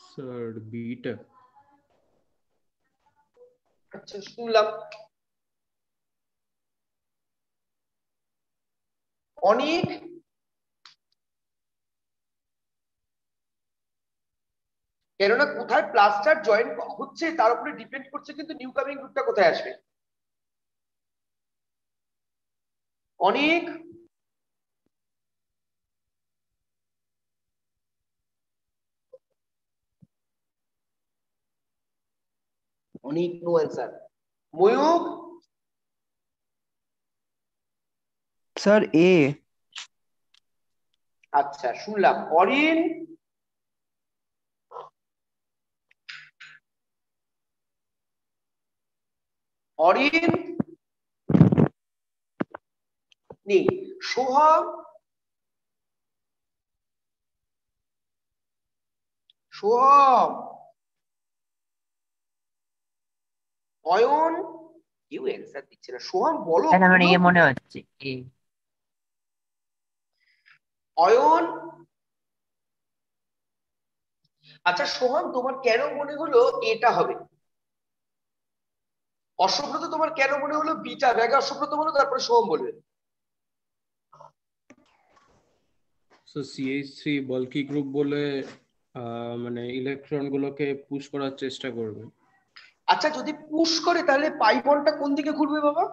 sir beta. আচ্ছা শুনলাম। অনেক, কেননা কোথায় প্লাস্টার জয়েন হচ্ছে তার উপরে ডিপেন্ড করছে কিন্তু নিউ কামিং গ্রুপটা কোথায় আসবে। অনেক, অনেক নো অ্যান্সার। ময়ূক, স্যার এ। আচ্ছা শুনলাম। অরিন, অরিন নেই। সোহাগ, সোহম, অয়ন, কেউ অ্যান্সার দিচ্ছে না। সোহম বলো। স্যার আমার ইয়ে মনে হচ্ছে এ। অয়ন, আচ্ছা সোহম তোমার কেন মনে হলো এটা হবে? অসুব্রত তোমার কেন মনে হলো বিটা? আগে অসুব্রত বলো, তারপরে সোহম বলবে। সো CH3 বাল্কি গ্রুপ বলে মানে ইলেকট্রন গুলোকে পুশ করার চেষ্টা করবে। আচ্ছা যদি পুশ করে তাহলে পাই বন্ডটা কোন দিকে ঘুরবে বাবা?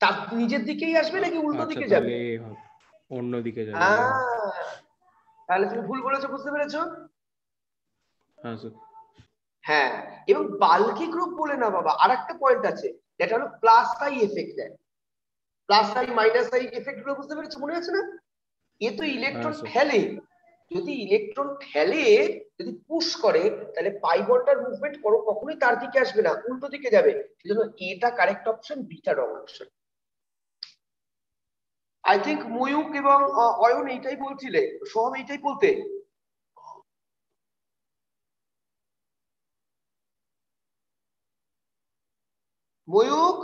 তার নিজের দিকেই আসবে নাকি উল্টো আচ্ছা দিকে যাবে? তাহলে অন্য দিকে যাবে। তাহলে তুমি ভুল বলেছো, বুঝতে পেরেছো? হ্যাঁ স্যার। হ্যাঁ, এবং বাল্কি গ্রুপ বলে না বাবা, আর একটা পয়েন্ট আছে, যেটা হলো প্লাস আই এফেক্ট দেয়। Plus I minus I effect গুলো বুঝতে পেরেছো, মনে আছে না? এ তো ইলেকট্রন ঠেলে, যদি ইলেকট্রন ঠেলে, যদি পুশ করে, তাহলে পাই বন্ডটার মুভমেন্ট কখনোই তার দিকে আসবে না, উল্টো দিকে যাবে। সেজন্য এটা correct option, beta wrong option. I think Mayukh এবং অয়ন এইটাই বলছিলে, সোহম এইটাই বলতে। ময়ূক,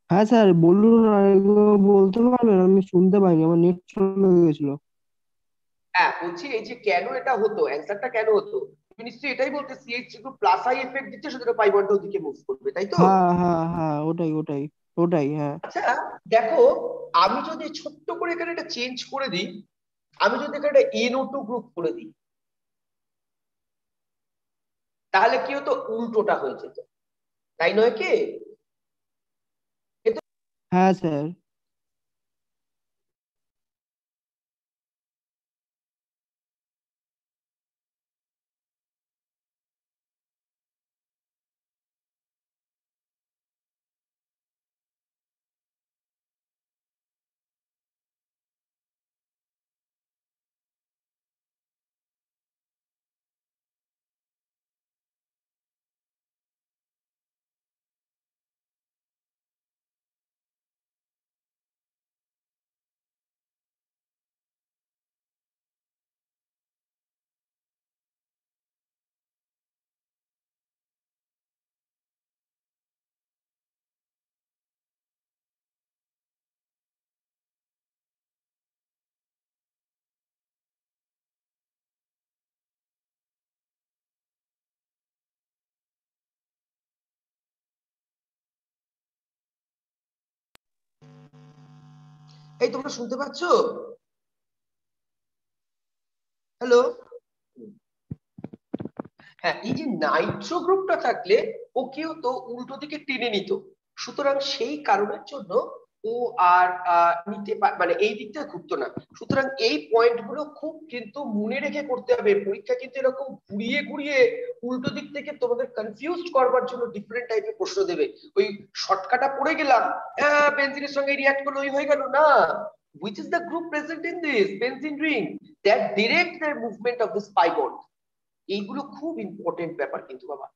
হ্যাঁ স্যার বলুন, আরেকবার বলতে পারবেন? আমি শুনতে পাইনি, আমার নেট চলে গেছিল। হ্যাঁ বলছি এই যে কেন এটা হতো, অ্যান্সারটা কেন হতো, তুমি নিশ্চয়ই এটাই বলতে CH একটু প্লাস আই এফেক্ট দিচ্ছে, সেটা পাই বন্ডের দিকে মুভ করবে, তাই তো? হ্যাঁ হ্যাঁ হ্যাঁ, ওটাই ওটাই ওটাই, হ্যাঁ। আচ্ছা দেখো, আমি যদি ছোট্ট করে এখানে এটা চেঞ্জ করে দিই, আমি যদি এখানে একটা NO2 গ্রুপ করে দিই, তাহলে কি হতো, উল্টোটা হয়ে যেত, তাই নয় কি? হ্যাঁ স্যার। এই তোমরা শুনতে পাচ্ছ? হ্যালো? হ্যাঁ, এই যে নাইট্রো গ্রুপটা থাকলে ও কি হতো, উল্টো দিকে টেনে নিত। সুতরাং সেই কারণের জন্য ও আর মানে এই দিকটা ঘুরতো না। সুতরাং এই পয়েন্ট গুলো খুব কিন্তু মনে রেখে করতে হবে। পরীক্ষা কিন্তু এরকম ঘুরিয়ে ঘুরিয়ে উল্টো দিক থেকে তোমাদের কনফিউজ করবার জন্য ডিফারেন্ট টাইপের প্রশ্ন দেবে। ওই শর্টকাটা পড়ে গেলাম, বেনজিনের সঙ্গে রিঅ্যাক্ট করলো, ওই হয়ে গেল না। which is the group present in this benzene ring that direct the movement of this pi bond? এইগুলো খুব ইম্পর্টেন্ট ব্যাপার কিন্তু বাবা।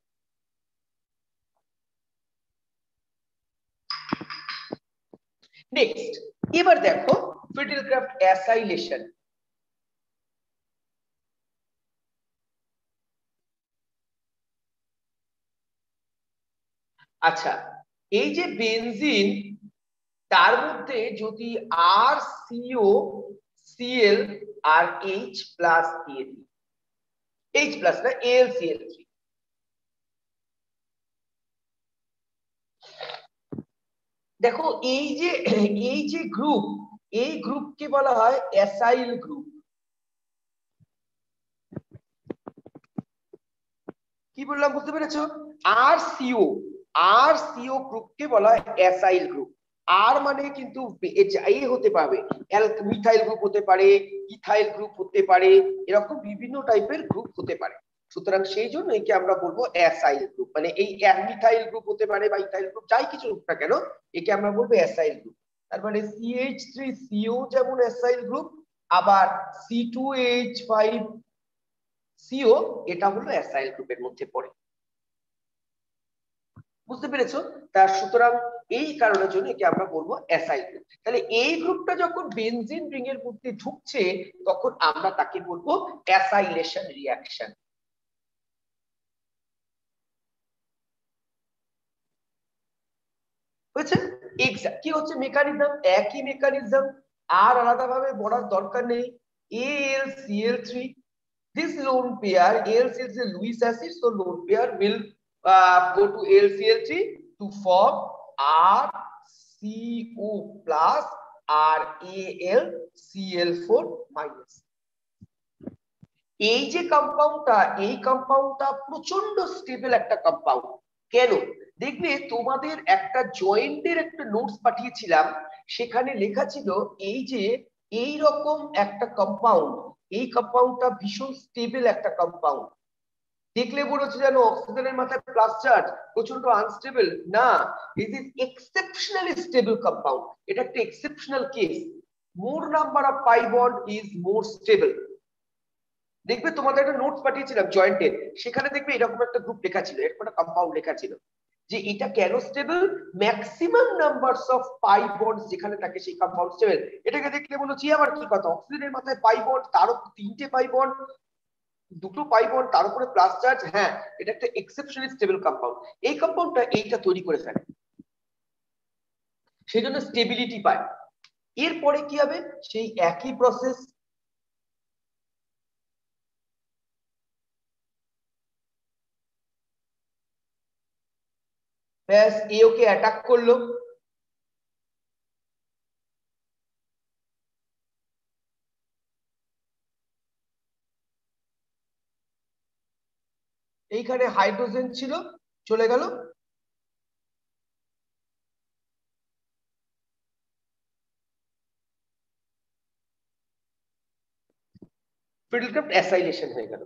নেক্সট, এবার দেখো ফিডেলক্রাফট অ্যাসাইলেশন। আচ্ছা, এই যে বেনজিন, তার মধ্যে যদি আর সিও সিএল আর এইচ প্লাস দিয়ে দিই, এইচ প্লাস না এল সিএল থ্রি, দেখো এই যে গ্রুপ, এই গ্রুপকে বলা হয় অ্যাসাইল গ্রুপ। কি বললাম বুঝতে পেরেছো? আর সিও গ্রুপকে বলা হয় অ্যাসাইল গ্রুপ। আর মানে কিন্তু এই হতে পারবে, মিথাইল গ্রুপ হতে পারে, ইথাইল গ্রুপ হতে পারে, এরকম বিভিন্ন টাইপের গ্রুপ হতে পারে। সুতরাং সেই জন্য একে আমরা বলবো অ্যাসাইল গ্রুপ। মানে এই মিথাইল গ্রুপ হতে পারে বা ইথাইল গ্রুপ, যাই কিছু হোক না কেন, একে আমরা বলবো অ্যাসাইল গ্রুপ। তার মানে CH3CO যেমন অ্যাসাইল গ্রুপ, আবার C2H5CO এটা হলো অ্যাসাইল গ্রুপের মধ্যে পড়ে। বুঝতে পেরেছো? তার সুতরাং এই কারণের জন্য একে আমরা বলবো অ্যাসাইল গ্রুপ। তাহলে এই গ্রুপটা যখন বেনজিন রিং এর মধ্যে ঢুকছে তখন আমরা তাকে বলবো অ্যাসাইলেশন রিঅ্যাকশন। হয়েছে? কি হচ্ছে মেকানিজম? একই মেকানিজম, আর আলাদাভাবে বলার দরকার নেই। AlCl3, this lone pair, AlCl is a Lewis acid, so lone pair will go to AlCl3 to form RCO plus R AlCl4 minus। এই যে কম্পাউন্ডটা, এই কম্পাউন্ডটা প্রচন্ড স্টেবল একটা কম্পাউন্ড। কেন? দেখবে তোমাদের একটা জয়েন্টের একটা নোটস পাঠিয়েছিলাম, সেখানে লেখা ছিল এই যে এই রকম একটা কম্পাউন্ড, এই কম্পাউন্ডটা ভীষণ স্টেবল একটা কম্পাউন্ড। দেখলে বলেছে যেন অক্সিজেনের মাথায় প্লাস চার্জ, প্রচন্ড আনস্টেবল না, it is exceptionally stable compound. এটা একটা exceptional case. More number of pi bond is more stable. দেখবে তোমাদের একটা নোটস পাঠিয়েছিলাম জয়েন্টের, সেখানে দেখবে এরকম একটা গ্রুপ লেখা ছিল, এরকম একটা কম্পাউন্ড লেখা ছিল যে এটা কেন stable, maximum numbers of pi bonds যেখানে থাকে সেই কম্পাউন্ড স্টেবল। এটাকে দেখলে বলো জি আবার কি কথা, অক্সিজেনের মাথায় পাই বন্ড, তার উপর তিনটে পাই বন্ড, দুটো পাই বন্ড, তার উপরে প্লাস চার্জ, হ্যাঁ এটা একটা এক্সেপশনালি স্টেবল কম্পাউন্ড। এই কম্পাউন্ডটা এইটা তৈরি করে ফেলে, সেই জন্য স্টেবিলিটি পায়। এরপরে কি হবে, সেই একই প্রসেস, ব্যাস এ ওকে অ্যাটাক করলো, এইখানে হাইড্রোজেন ছিল, চলে গেল, ফিডেলক্রাফট অ্যাসাইলেশন হয়ে গেল।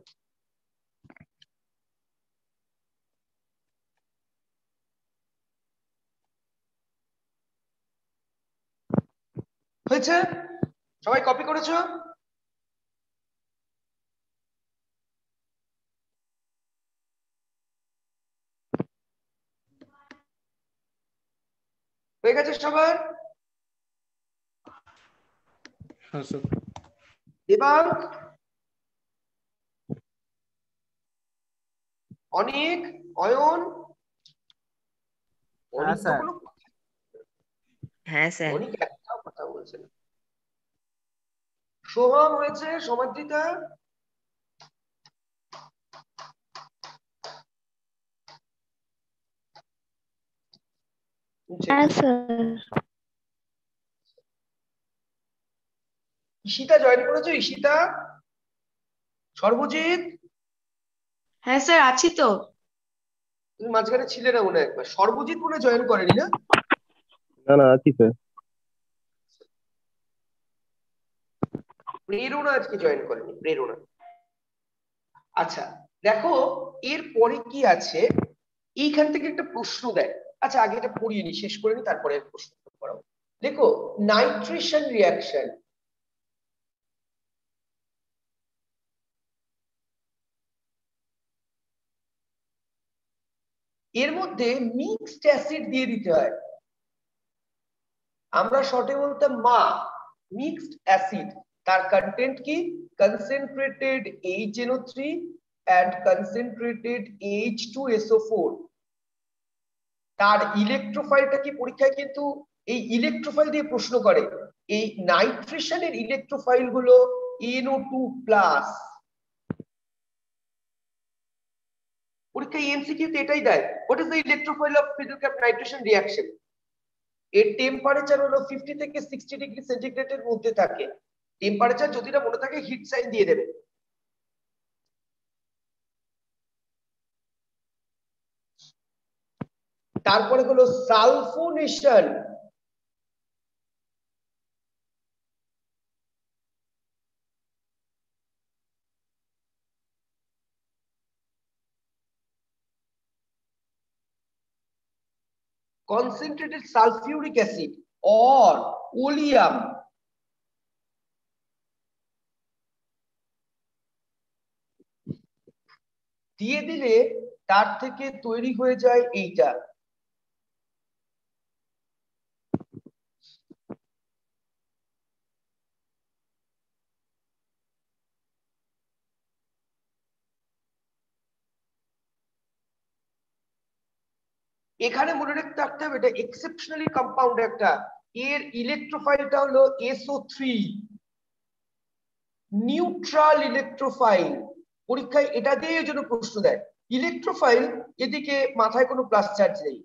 হয়েছে? সবাই কপি করেছো? হয়ে গেছে সবার? হ্যাঁ স্যার। এবার অনেক, অয়ন, অনেক তো কোনো হ্যাঁ স্যার। অনেক একটাও কথা বলছে না। সোহম হয়েছে, সমাদ্রিতা, হ্যাঁ স্যার। ঈশিতা জয়েন করেছো? ঈশিতা, সর্বজিৎ, হ্যাঁ স্যার আছি তো। তুমি মাঝখানে ছিলে না মনে হয় একবার। সর্বজিৎ মনে জয়েন করেনি না? না না, আছি স্যার। প্রেরণা আজকে জয়েন করেনি, প্রেরণা। আচ্ছা দেখো এরপরে কি আছে, এইখান থেকে একটা প্রশ্ন দেয়। আচ্ছা আগে এটা পড়িয়ে নি, শেষ করে নি, তারপরে প্রশ্ন করাবো। দেখো নাইট্রেশন রিয়াকশন, এর মধ্যে মিক্সড অ্যাসিড দিয়ে দিতে হয়। আমরা শর্টে বলতাম মা। মিক্সড অ্যাসিড, তার কন্টেন্ট কি? Concentrated HNO3 and concentrated H2SO4। তার ইলেকট্রোফাইলটা কি পরীক্ষায় কিন্তু এই ইলেকট্রোফাইল দিয়ে প্রশ্ন করে। এই নাইট্রেশনের ইলেকট্রোফাইল গুলো NO2+। পরীক্ষায় এমসিকিউ তে এটাই দেয়, what is the electrophile of Friedel Crafts nitration reaction. এর টেম্পারেচার হলো 50 থেকে 60 ডিগ্রি সেন্টিগ্রেডের মধ্যে থাকে। টেম্পারেচার যদি না মনে থাকে হিট সাইন দিয়ে দেবে। তারপরে হলো sulphonation, concentrated sulfuric acid or oleum দিয়ে দিলে তার থেকে তৈরি হয়ে যায় এইটা। এখানে মনে রাখতে হবে এটা এক্সেপশনালি কম্পাউন্ড একটা। এর ইলেকট্রোফাইলটা হলো SO3, নিউট্রাল ইলেকট্রোফাইল। পরীক্ষায় এটা দিয়ে জন্য প্রশ্ন দেয়। ইলেকট্রোফাইল এদিকে মাথায় কোনো প্লাস চার্জ নেই,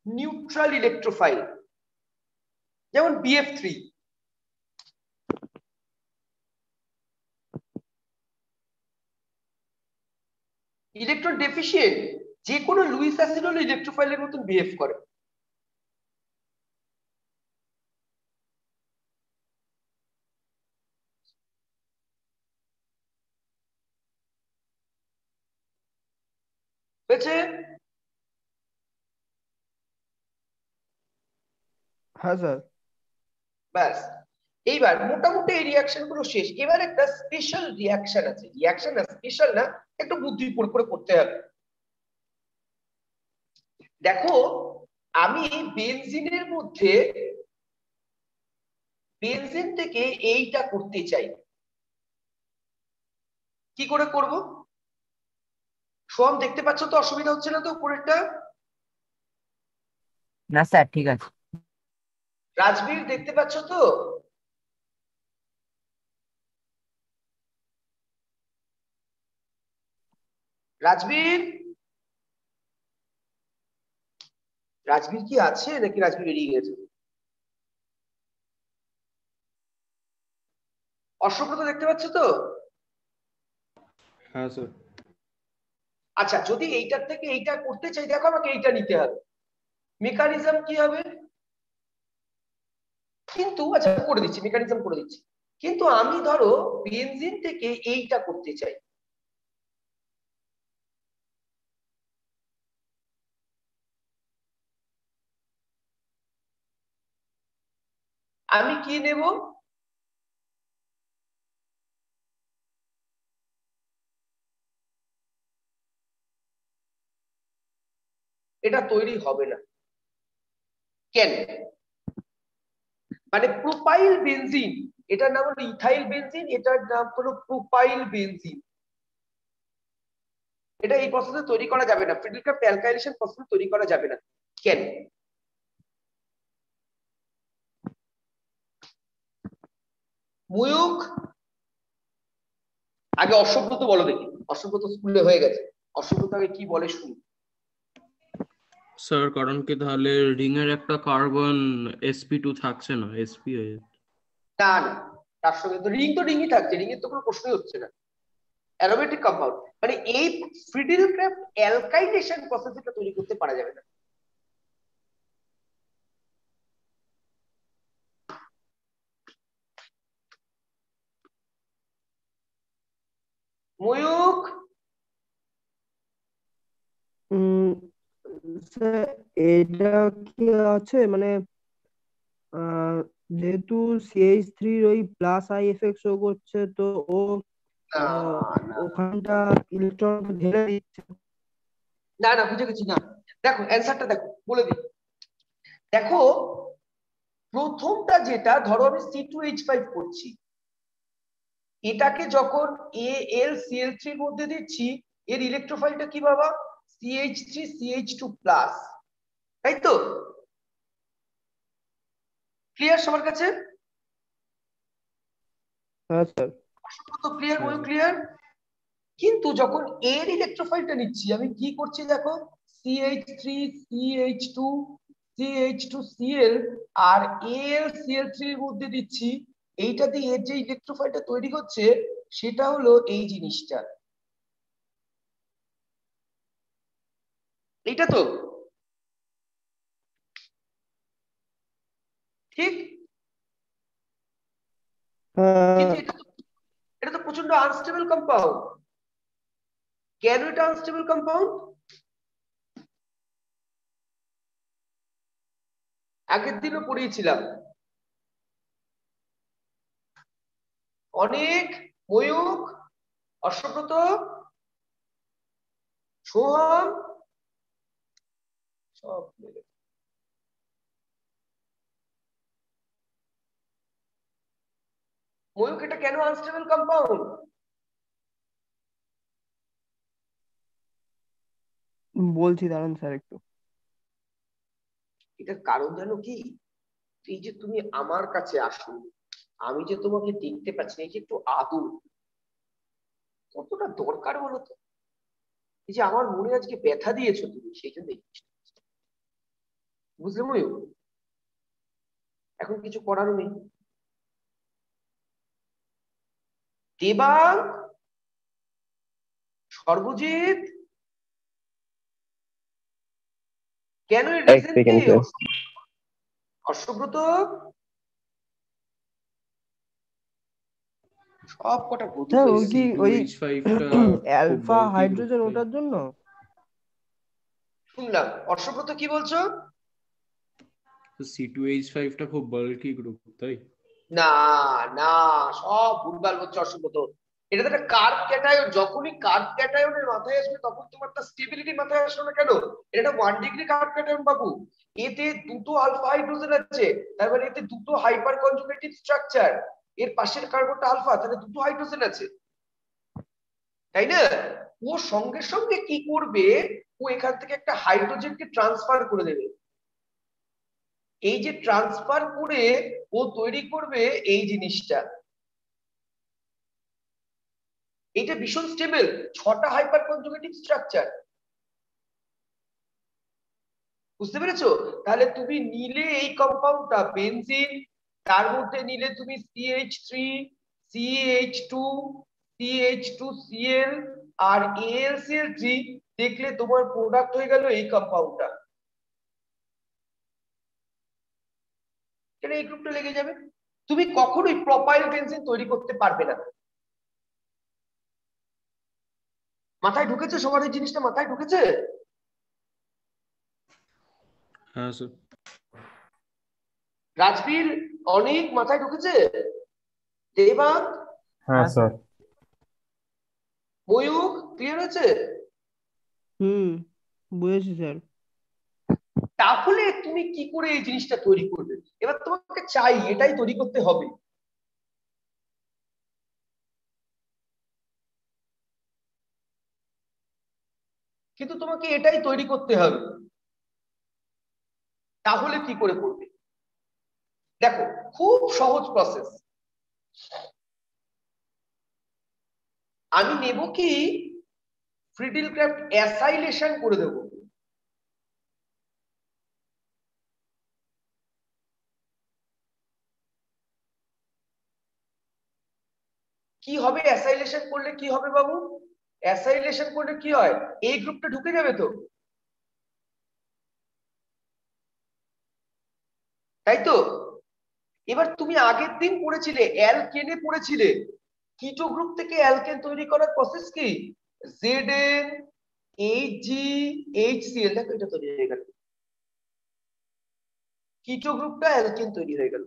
নিউট্রাল ইলেকট্রোফাইল, যেমন BF3। ইলেকট্রন ডেফিসিয়েন্ট যে কোনো লুইস অ্যাসিড হলো ইলেকট্রোফাইলের মতন বিহেভ করে। হয়েছে? হ্যাঁ স্যার। ব্যাস, এইবার মোটামুটি এই রিয়াকশন গুলো শেষ। এবার একটা স্পেশাল রিয়াকশন আছে, রিয়াকশন না স্পেশাল না, একটু বুদ্ধি করে করতে হবে। দেখো আমি বেনজিনের মধ্যে বেনজিন থেকে এইটা করতে চাই, কি করে করব? সোম দেখতে পাচ্ছ তো? অসুবিধা হচ্ছে না তো উপরেরটা? না স্যার ঠিক আছে। রাজবীর দেখতে পাচ্ছ তো? রাজবীর, রাজবীর কি আছে নাকি রাজবীর বেরিয়ে গেছে? অশ্বব্রত দেখতে পাচ্ছ তো? হ্যাঁ স্যার। আচ্ছা যদি এইটার থেকে এইটা করতে চাই, দেখো আমাকে এইটা নিতে হবে। মেকানিজম কি হবে? কিন্তু আচ্ছা করে দিচ্ছি, মেকানিজম করে দিচ্ছি। কিন্তু আমি ধরো বেনজিন থেকে এইটা করতে চাই, আমি কি নেব? এটা তৈরি হবে না। কেন? মানে প্রোপাইল বেনজিন, এটার নাম হলো ইথাইল বেনজিন, এটার নাম হলো প্রোপাইল বেনজিন। এটা এই প্রসেসে তৈরি করা যাবে না, ফিডেলক্যাপ অ্যালকাইলেশন প্রসেসে তৈরি করা যাবে না। কেন? মুয়ুক, আগে অশ্বব্রত বলো দেখি। অশ্বব্রত স্কুলে হয়ে গেছে, অশ্বব্রত আগে কি বলে শুনি। স্যার কারণ কি তাহলে রিং এর একটা কার্বন sp2 থাকছে না, sp হয়ে যাচ্ছে। না না, তার সঙ্গে তো রিংই থাকছে, রিং এর তো কোনো প্রশ্নই হচ্ছে না। অ্যারোমেটিক কম্পাউন্ড মানে এই ফ্রিডেল ক্রাফট অ্যালকাইনেশন প্রসেস এটা তৈরি করতে পারা যাবে না। ময়ূক, স্যার এটা কি আছে মানে যেহেতু CH3 ওই প্লাস আই এফেক্ট শো করছে তো ও না না ওখানটা ইলেকট্রন ঢেলে দিচ্ছে। না না, বুঝে গেছি না। দেখো অ্যান্সারটা দেখো, বলে দিই। দেখো প্রথমটা যেটা, ধরো আমি C2H5 করছি, এটাকে যখন AlCl3 এর মধ্যে দিচ্ছি, এর ইলেকট্রোফাইলটা কি বাবা? CH3CH2 প্লাস, তাই তো? ক্লিয়ার সবার কাছে? হ্যাঁ স্যার। তো ক্লিয়ার, বলো ক্লিয়ার। কিন্তু যখন এর ইলেকট্রোফাইলটা নিচ্ছি আমি কি করছি দেখো, CH3CH2CH2Cl আর AlCl3 এর মধ্যে দিচ্ছি, এইটাতে এর যে ইলেকট্রোফাইলটা তৈরি হচ্ছে সেটা হলো এই জিনিসটা, এইটা তো ঠিক। কিন্তু এটা তো প্রচন্ড আনস্টেবল কম্পাউন্ড। কেন এটা আনস্টেবল কম্পাউন্ড? আগের দিনও পড়িয়েছিলাম। অনেক, ময়ূক, অশ্বব্রত, সোহাম সব মিলে ময়ূক, এটা কেন আনস্টেবল কম্পাউন্ড? বলছি দাঁড়ান স্যার একটু। এটার কারণ জানো কি? এই যে তুমি আমার কাছে আসো, আমি যে তোমাকে দেখতে পাচ্ছি না, এই যে একটু আদর কতটা দরকার বলো তো? এই যে আমার মনে আজকে ব্যথা দিয়েছো তুমি, সেই জন্য বুঝলে ময়ূক? এখন কিছু করারও নেই। দেবাং, সর্বজিৎ, কেন এর রিজন কি? অশ্বব্রত, সব কটা বধূ স্যার হয়ে ওই গেছে। কি ওই C2H5টা অ্যালফা হাইড্রোজেন ওটার জন্য শুনলাম। অশ্বব্রত কি বলছো? C2H5টা খুব বাল্কি গ্রুপ, তাই? না না, সব ভুলভাল হচ্ছে অশ্বব্রত। এটা তো একটা কার্ব ক্যাটায়ন, যখনই কার্ব ক্যাটায়নের মাথায় আসবে তখন তোমার তার স্টেবিলিটি মাথায় আসবে না কেন? এটা 1 ডিগ্রি কার্ব ক্যাটায়ন বাবু। এতে দুটো আলফা হাইড্রোজেন আছে, তার মানে এতে দুটো হাইপার কনজুগেটিভ স্ট্রাকচার। এর পাশের কার্বনটা আলফা, তাহলে দুটো হাইড্রোজেন আছে, তাই না? ও সঙ্গে সঙ্গে কি করবে, ও এখান থেকে একটা হাইড্রোজেনকে ট্রান্সফার করে দেবে। এই যে ট্রান্সফার করে ও তৈরি করবে এই জিনিসটা, এটা ভীষণ স্টেবল, 6টা হাইপার কনজুগেটিভ স্ট্রাকচার। বুঝতে পেরেছো? তাহলে তুমি নিলে এই কম্পাউন্ডটা বেনজিন, তার মধ্যে নিলে তুমি CH3 CH2 CH2Cl আর AlCl3, দেখলে তোমার প্রোডাক্ট হয়ে গেল এই কম্পাউন্ডটা। এই গ্রুপটা লেগে যাবে। তুমি কখনোই প্রপাইল বেনজিন তৈরি করতে পারবে না। মাথায় ঢুকেছে সবার? এই জিনিসটা মাথায় ঢুকেছে? হ্যাঁ স্যার। রাজবীর, অনেক মাথায় ঢুকেছে? দেবাং, হ্যাঁ স্যার। ময়ূক, ক্লিয়ার হয়েছে? বুঝেছি স্যার। তাহলে তুমি কি করে এই জিনিসটা তৈরি করবে? এবার তোমাকে চাই এটাই তৈরি করতে হবে। কিন্তু তোমাকে এটাই তৈরি করতে হবে, তাহলে কি করে করবে? দেখো খুব সহজ প্রসেস। আমি নেব কি, ফ্রিডেল ক্রাফট অ্যাসাইলেশন করে দেব। কি হবে অ্যাসাইলেশন করলে? কি হবে বাবু? অ্যাসাইলেশন করলে কি হয়? এই গ্রুপটা ঢুকে যাবে তো, তাই তো? এবার তুমি আগের দিন পড়েছিলে, অ্যালকেনে পড়েছিলে, কিটো গ্রুপ থেকে অ্যালকেন তৈরি করার প্রসেস কি? Zn Hg HCl, দেখো এটা তৈরি হয়ে গেল, কিটো গ্রুপটা অ্যালকেন তৈরি হয়ে গেল।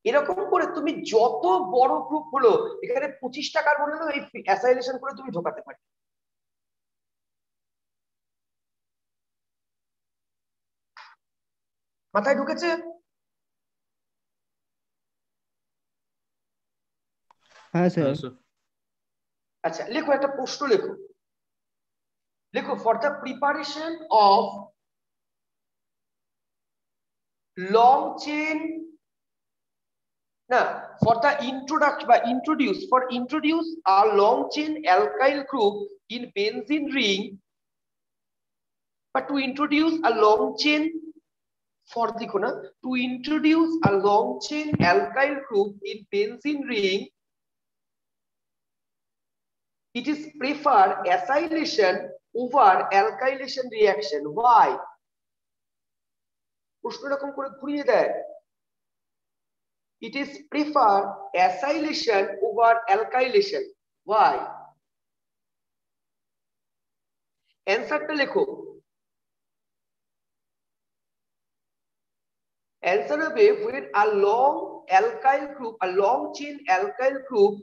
এরকম করে তুমি যত বড় গ্রুপ হলো, এখানে 25 টাকার বললেও এই অ্যাসাইলেশন করে তুমি ঢোকাতে পারবে। মাথায় ঢুকেছে? হ্যাঁ স্যার। আচ্ছা লেখো, একটা প্রশ্ন লেখো। লেখো, for the preparation of long chain, না, for the introduction বা introduce a long chain alkyl group in benzene ring, but to introduce a long chain দেখো না, to introduce a long chain alkyl group in benzene ring, it is prefer acylation over alkylation reaction. Why? প্রশ্ন এরকম করে ঘুরিয়ে দেয়। It is prefer acylation over alkylation. Why? অ্যান্সারটা লেখো। Answer হবে, when a long alkyl group, a long chain alkyl group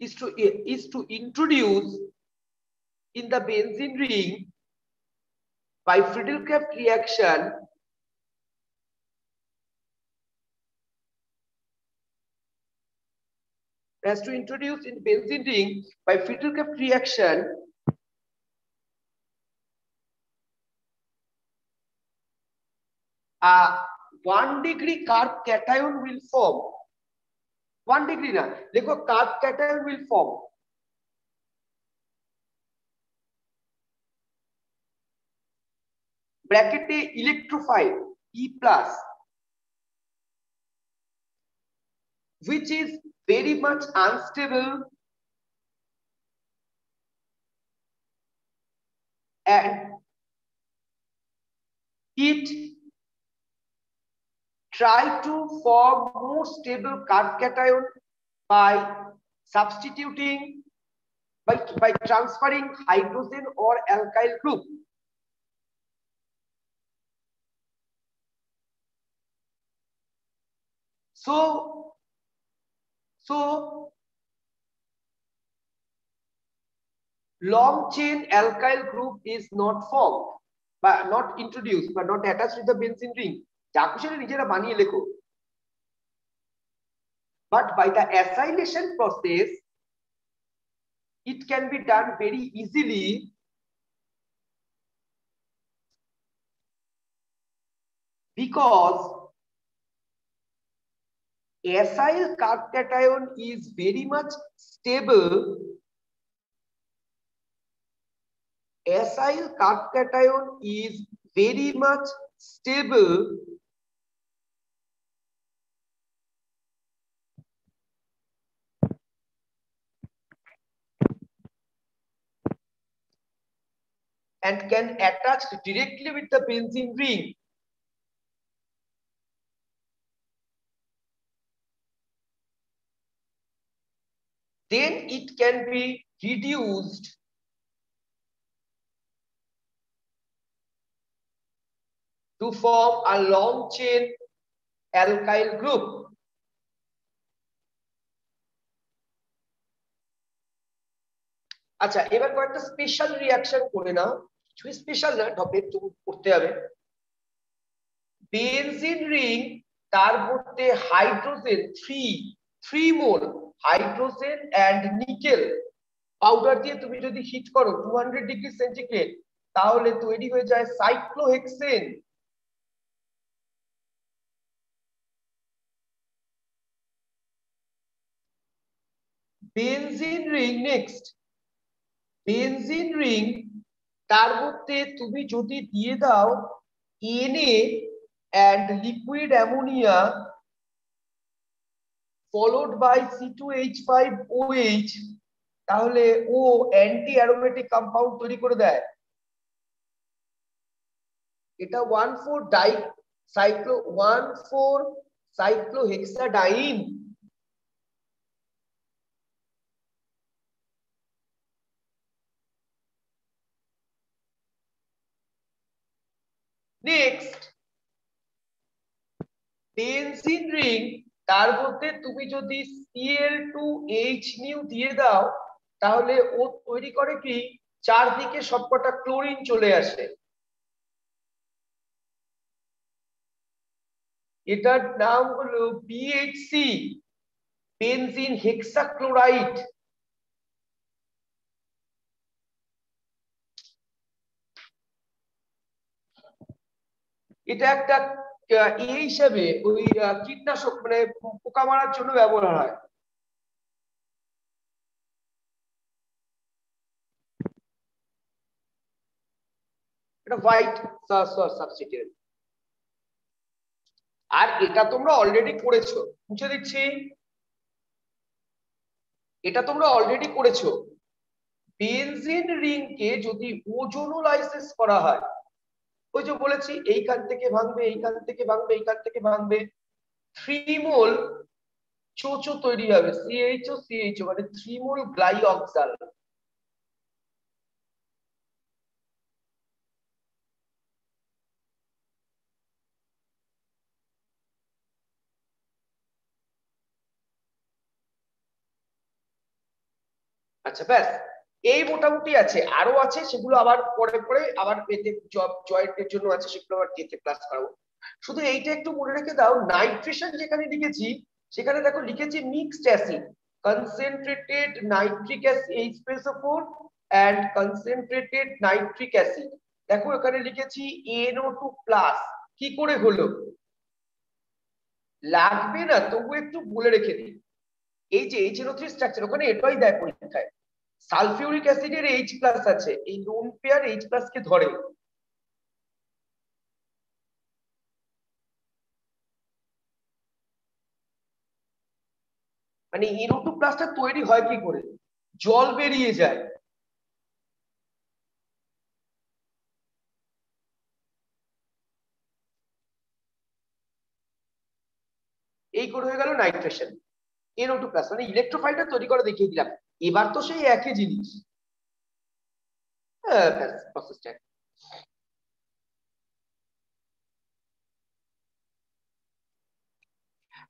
is to introduce in the benzene ring by Friedel-Crafts reaction, has to introduce in benzene ring by Friedel-Crafts reaction, a 1 degree carb cation will form. 1 degree না, দেখো carb cation will form. ব্র্যাকেটে electrophile E+, which is very much unstable and it try to form more stable carb cation by substituting by transferring hydrogen or alkyl group. So long chain alkyl group is not formed, but not introduced, but not attached to the benzene ring. যা খুশি নিজেরা বানিয়ে লেখো। But by the acylation process, it can be done very easily because acyl carb cation is very much stable. Acyl carb cation is very much stable and can attach directly with the benzene ring. Then it can be reduced to form a long chain alkyl group. আচ্ছা এবার কয়েকটা special reaction করে নাও, কিছু special না, topic তুমি করতে হবে। Benzene ring, তার মধ্যে hydrogen 3 mole hydrogen and nickel powder দিয়ে তুমি যদি হিট করো 200 ডিগ্রি সেন্টিগ্রেড, তাহলে তৈরি হয়ে যায় cyclohexane. Benzene ring, next benzene ring, তার মধ্যে তুমি যদি দিয়ে দাও Na and liquid ammonia followed by C2H5OH, তাহলে ও অ্যান্টি অ্যারোমেটিক কম্পাউন্ড তৈরি করে দেয়। এটা 1,4-সাইক্লোহেক্সাডাইন। নেক্সট, বেনজিন রিং, তার মধ্যে তুমি যদি Cl2H নিউ দিয়ে দাও তাহলে ও তৈরি করে কি, চারদিকে সবকটা ক্লোরিন চলে আসে। এটার নাম হলো BHC, বেনজিন হেক্সাক্লোরাইড। এটা একটা এই হিসাবে ওই কীটনাশক মানে পোকা মারার জন্য ব্যবহার হয়। এটা হোয়াইট সাবস্টিটিউয়েন্ট। আর এটা তোমরা অলরেডি করেছো, মুছে দিচ্ছি, এটা তোমরা অলরেডি করেছো। বেনজিন রিং কে যদি ওজোনোলাইসিস করা হয়, ওই যে বলেছি এইখান থেকে ভাঙবে, এইখান থেকে ভাঙবে, এইখান থেকে ভাঙবে, 3 মোল চোচো তৈরি হবে, CHO মানে 3 মোল গ্লাইঅক্সাল। আচ্ছা ব্যাস, এই মোটামুটি আছে, আরো আছে সেগুলো আবার পরে পরে আবার পেতে জয়েন্টের জন্য আছে, সেগুলো আবার কেতে ক্লাস করাবো। শুধু এইটা একটু মনে রেখে দাও, নাইট্রেশন যেখানে লিখেছি সেখানে দেখো লিখেছি mixed acid, concentrated nitric acid H+O4 and concentrated nitric acid. দেখো এখানে লিখেছি NO2+, কি করে হলো লাগবে না, তবু একটু বলে রেখে দিই। এই যে HNO3 স্ট্রাকচার, ওখানে এটাই দেয় পরীক্ষায়, সালফিউরিক অ্যাসিডের H+ আছে, এই লোন পেয়ার H+ কে ধরে। মানে NO2+ টা তৈরি হয় কি করে, জল বেরিয়ে যায়, এই করে হয়ে গেল নাইট্রেশন। NO2+ মানে ইলেকট্রোফাইলটা তৈরি করে দেখিয়ে দিলাম। এবার তো সেই একই জিনিস, ব্যাস প্রসেসটা।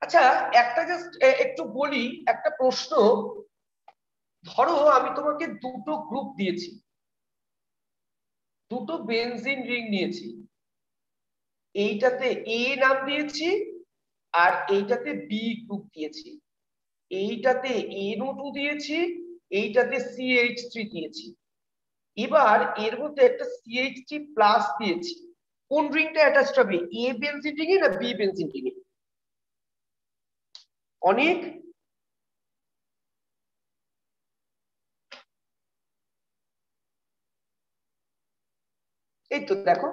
আচ্ছা একটা জাস্ট একটু বলি, একটা প্রশ্ন, ধরো আমি তোমাকে দুটো গ্রুপ দিয়েছি, দুটো বেনজিন রিং নিয়েছি, এইটাতে A নাম দিয়েছি আর এইটাতে B গ্রুপ দিয়েছি, এইটাতে NO2 দিয়েছি, এইটাতে CH3 দিয়েছি। এবার এর মধ্যে একটা CH3+ দিয়েছি, কোন রিংটা অ্যাটাচড হবে, A বেনজিন রিং এ না B বেনজিন রিং এ? অনেক এই তো দেখো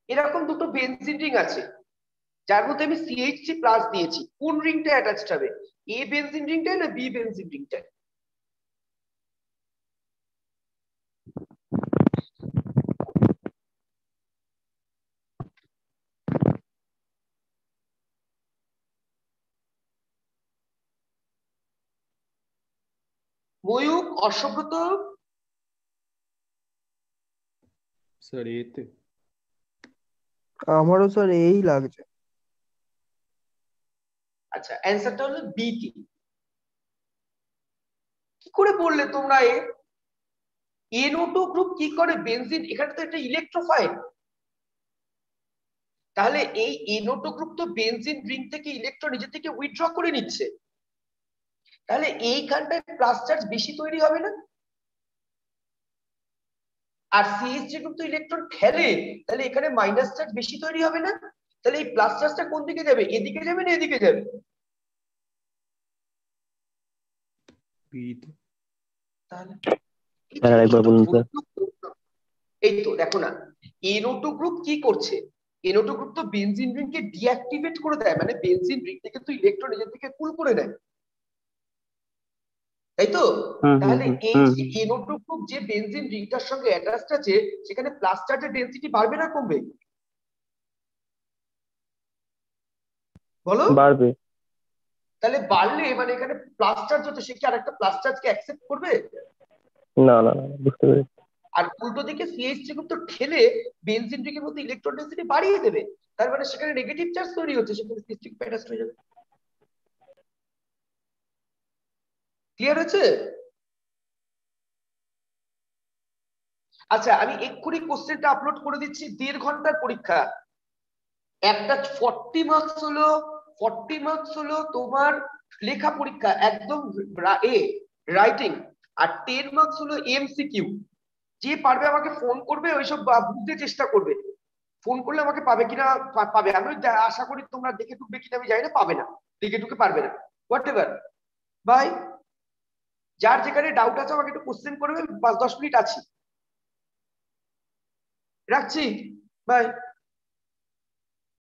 এরকম দুটো বেনজিন রিং আছে, যার মধ্যে আমি CH3+ দিয়েছি, কোন রিংটা অ্যাটাচড হবে, A বেনজিন রিংটা না B বেনজিন রিংটা? ময়ূক, অসভ্যত, স্যার এতে আমারও স্যার এই লাগছে। আচ্ছা অ্যান্সারটা হলো বি তে। কি করে বললে তোমরা NO2 গ্রুপ কি করে বেনজিন, এখানে তো একটা ইলেকট্রোফাইল, তাহলে এই NO2 গ্রুপ তো বেনজিন রিং থেকে ইলেকট্রন নিজে থেকে উইথড্র করে নিচ্ছে, তাহলে এইখানটায় প্লাস চার্জ বেশি তৈরি হবে না? আর CH3 গ্রুপ তো ইলেকট্রন খেলে, তাহলে এখানে মাইনাস চার্জ বেশি তৈরি হবে না? তাহলে এই প্লাস চার্জটা কোন দিকে যাবে, এদিকে যাবে না এদিকে যাবে? তাহলে একবার বলুন স্যার। এই তো দেখো না, NO2 গ্রুপ কি করছে, NO2 গ্রুপ তো বেনজিন রিংকে ডিঅ্যাক্টিভেট করে দেয়, মানে বেনজিন রিং থেকে তো ইলেকট্রন নিজের থেকে পুল করে নেয়, তাই তো? তাহলে এই যে NO2 গ্রুপ যে বেনজিন রিংটার সঙ্গে অ্যাটাচড আছে সেখানে প্লাস চার্জের ডেনসিটি বাড়বে না কমবে? বলো। বাড়বে। তাহলে বাড়লে মানে এখানে প্লাস চার্জ হচ্ছে, সে কি আরেকটা প্লাস চার্জকে অ্যাকসেপ্ট করবে? না না না, বুঝতে পেরেছি। আর উল্টো দিকে CH3 গ্রুপ তো ঠেলে বেনজিন রিংয়ের মধ্যে ইলেকট্রন ডেনসিটি বাড়িয়ে দেবে, তার মানে সেখানে নেগেটিভ চার্জ তৈরি হচ্ছে, সেখানে সিস্টিক প্যাটার্ন হয়ে যাবে। ক্লিয়ার হচ্ছে? আচ্ছা আমি এক্ষুনি কোশ্চেনটা আপলোড করে দিচ্ছি, 1.5 ঘন্টার পরীক্ষা। একটা 40 মার্কস হলো তোমার লেখা পরীক্ষা, একদম রাইটিং, আর 10 মার্কস হলো MCQ। যে পারবে আমাকে ফোন করবে, ওইসব বুঝতে চেষ্টা করবে, ফোন করলে আমাকে পাবে কিনা পাবে, আমি আশা করি তোমরা দেখে টুকবে কিনা আমি জানি না, পাবে না, দেখে টুকে পারবে না, হোয়াট এভার। বাই, যার যেখানে ডাউট আছে আমাকে একটু কোশ্চেন করবে, 5-10 মিনিট আছি, রাখছি, বাই।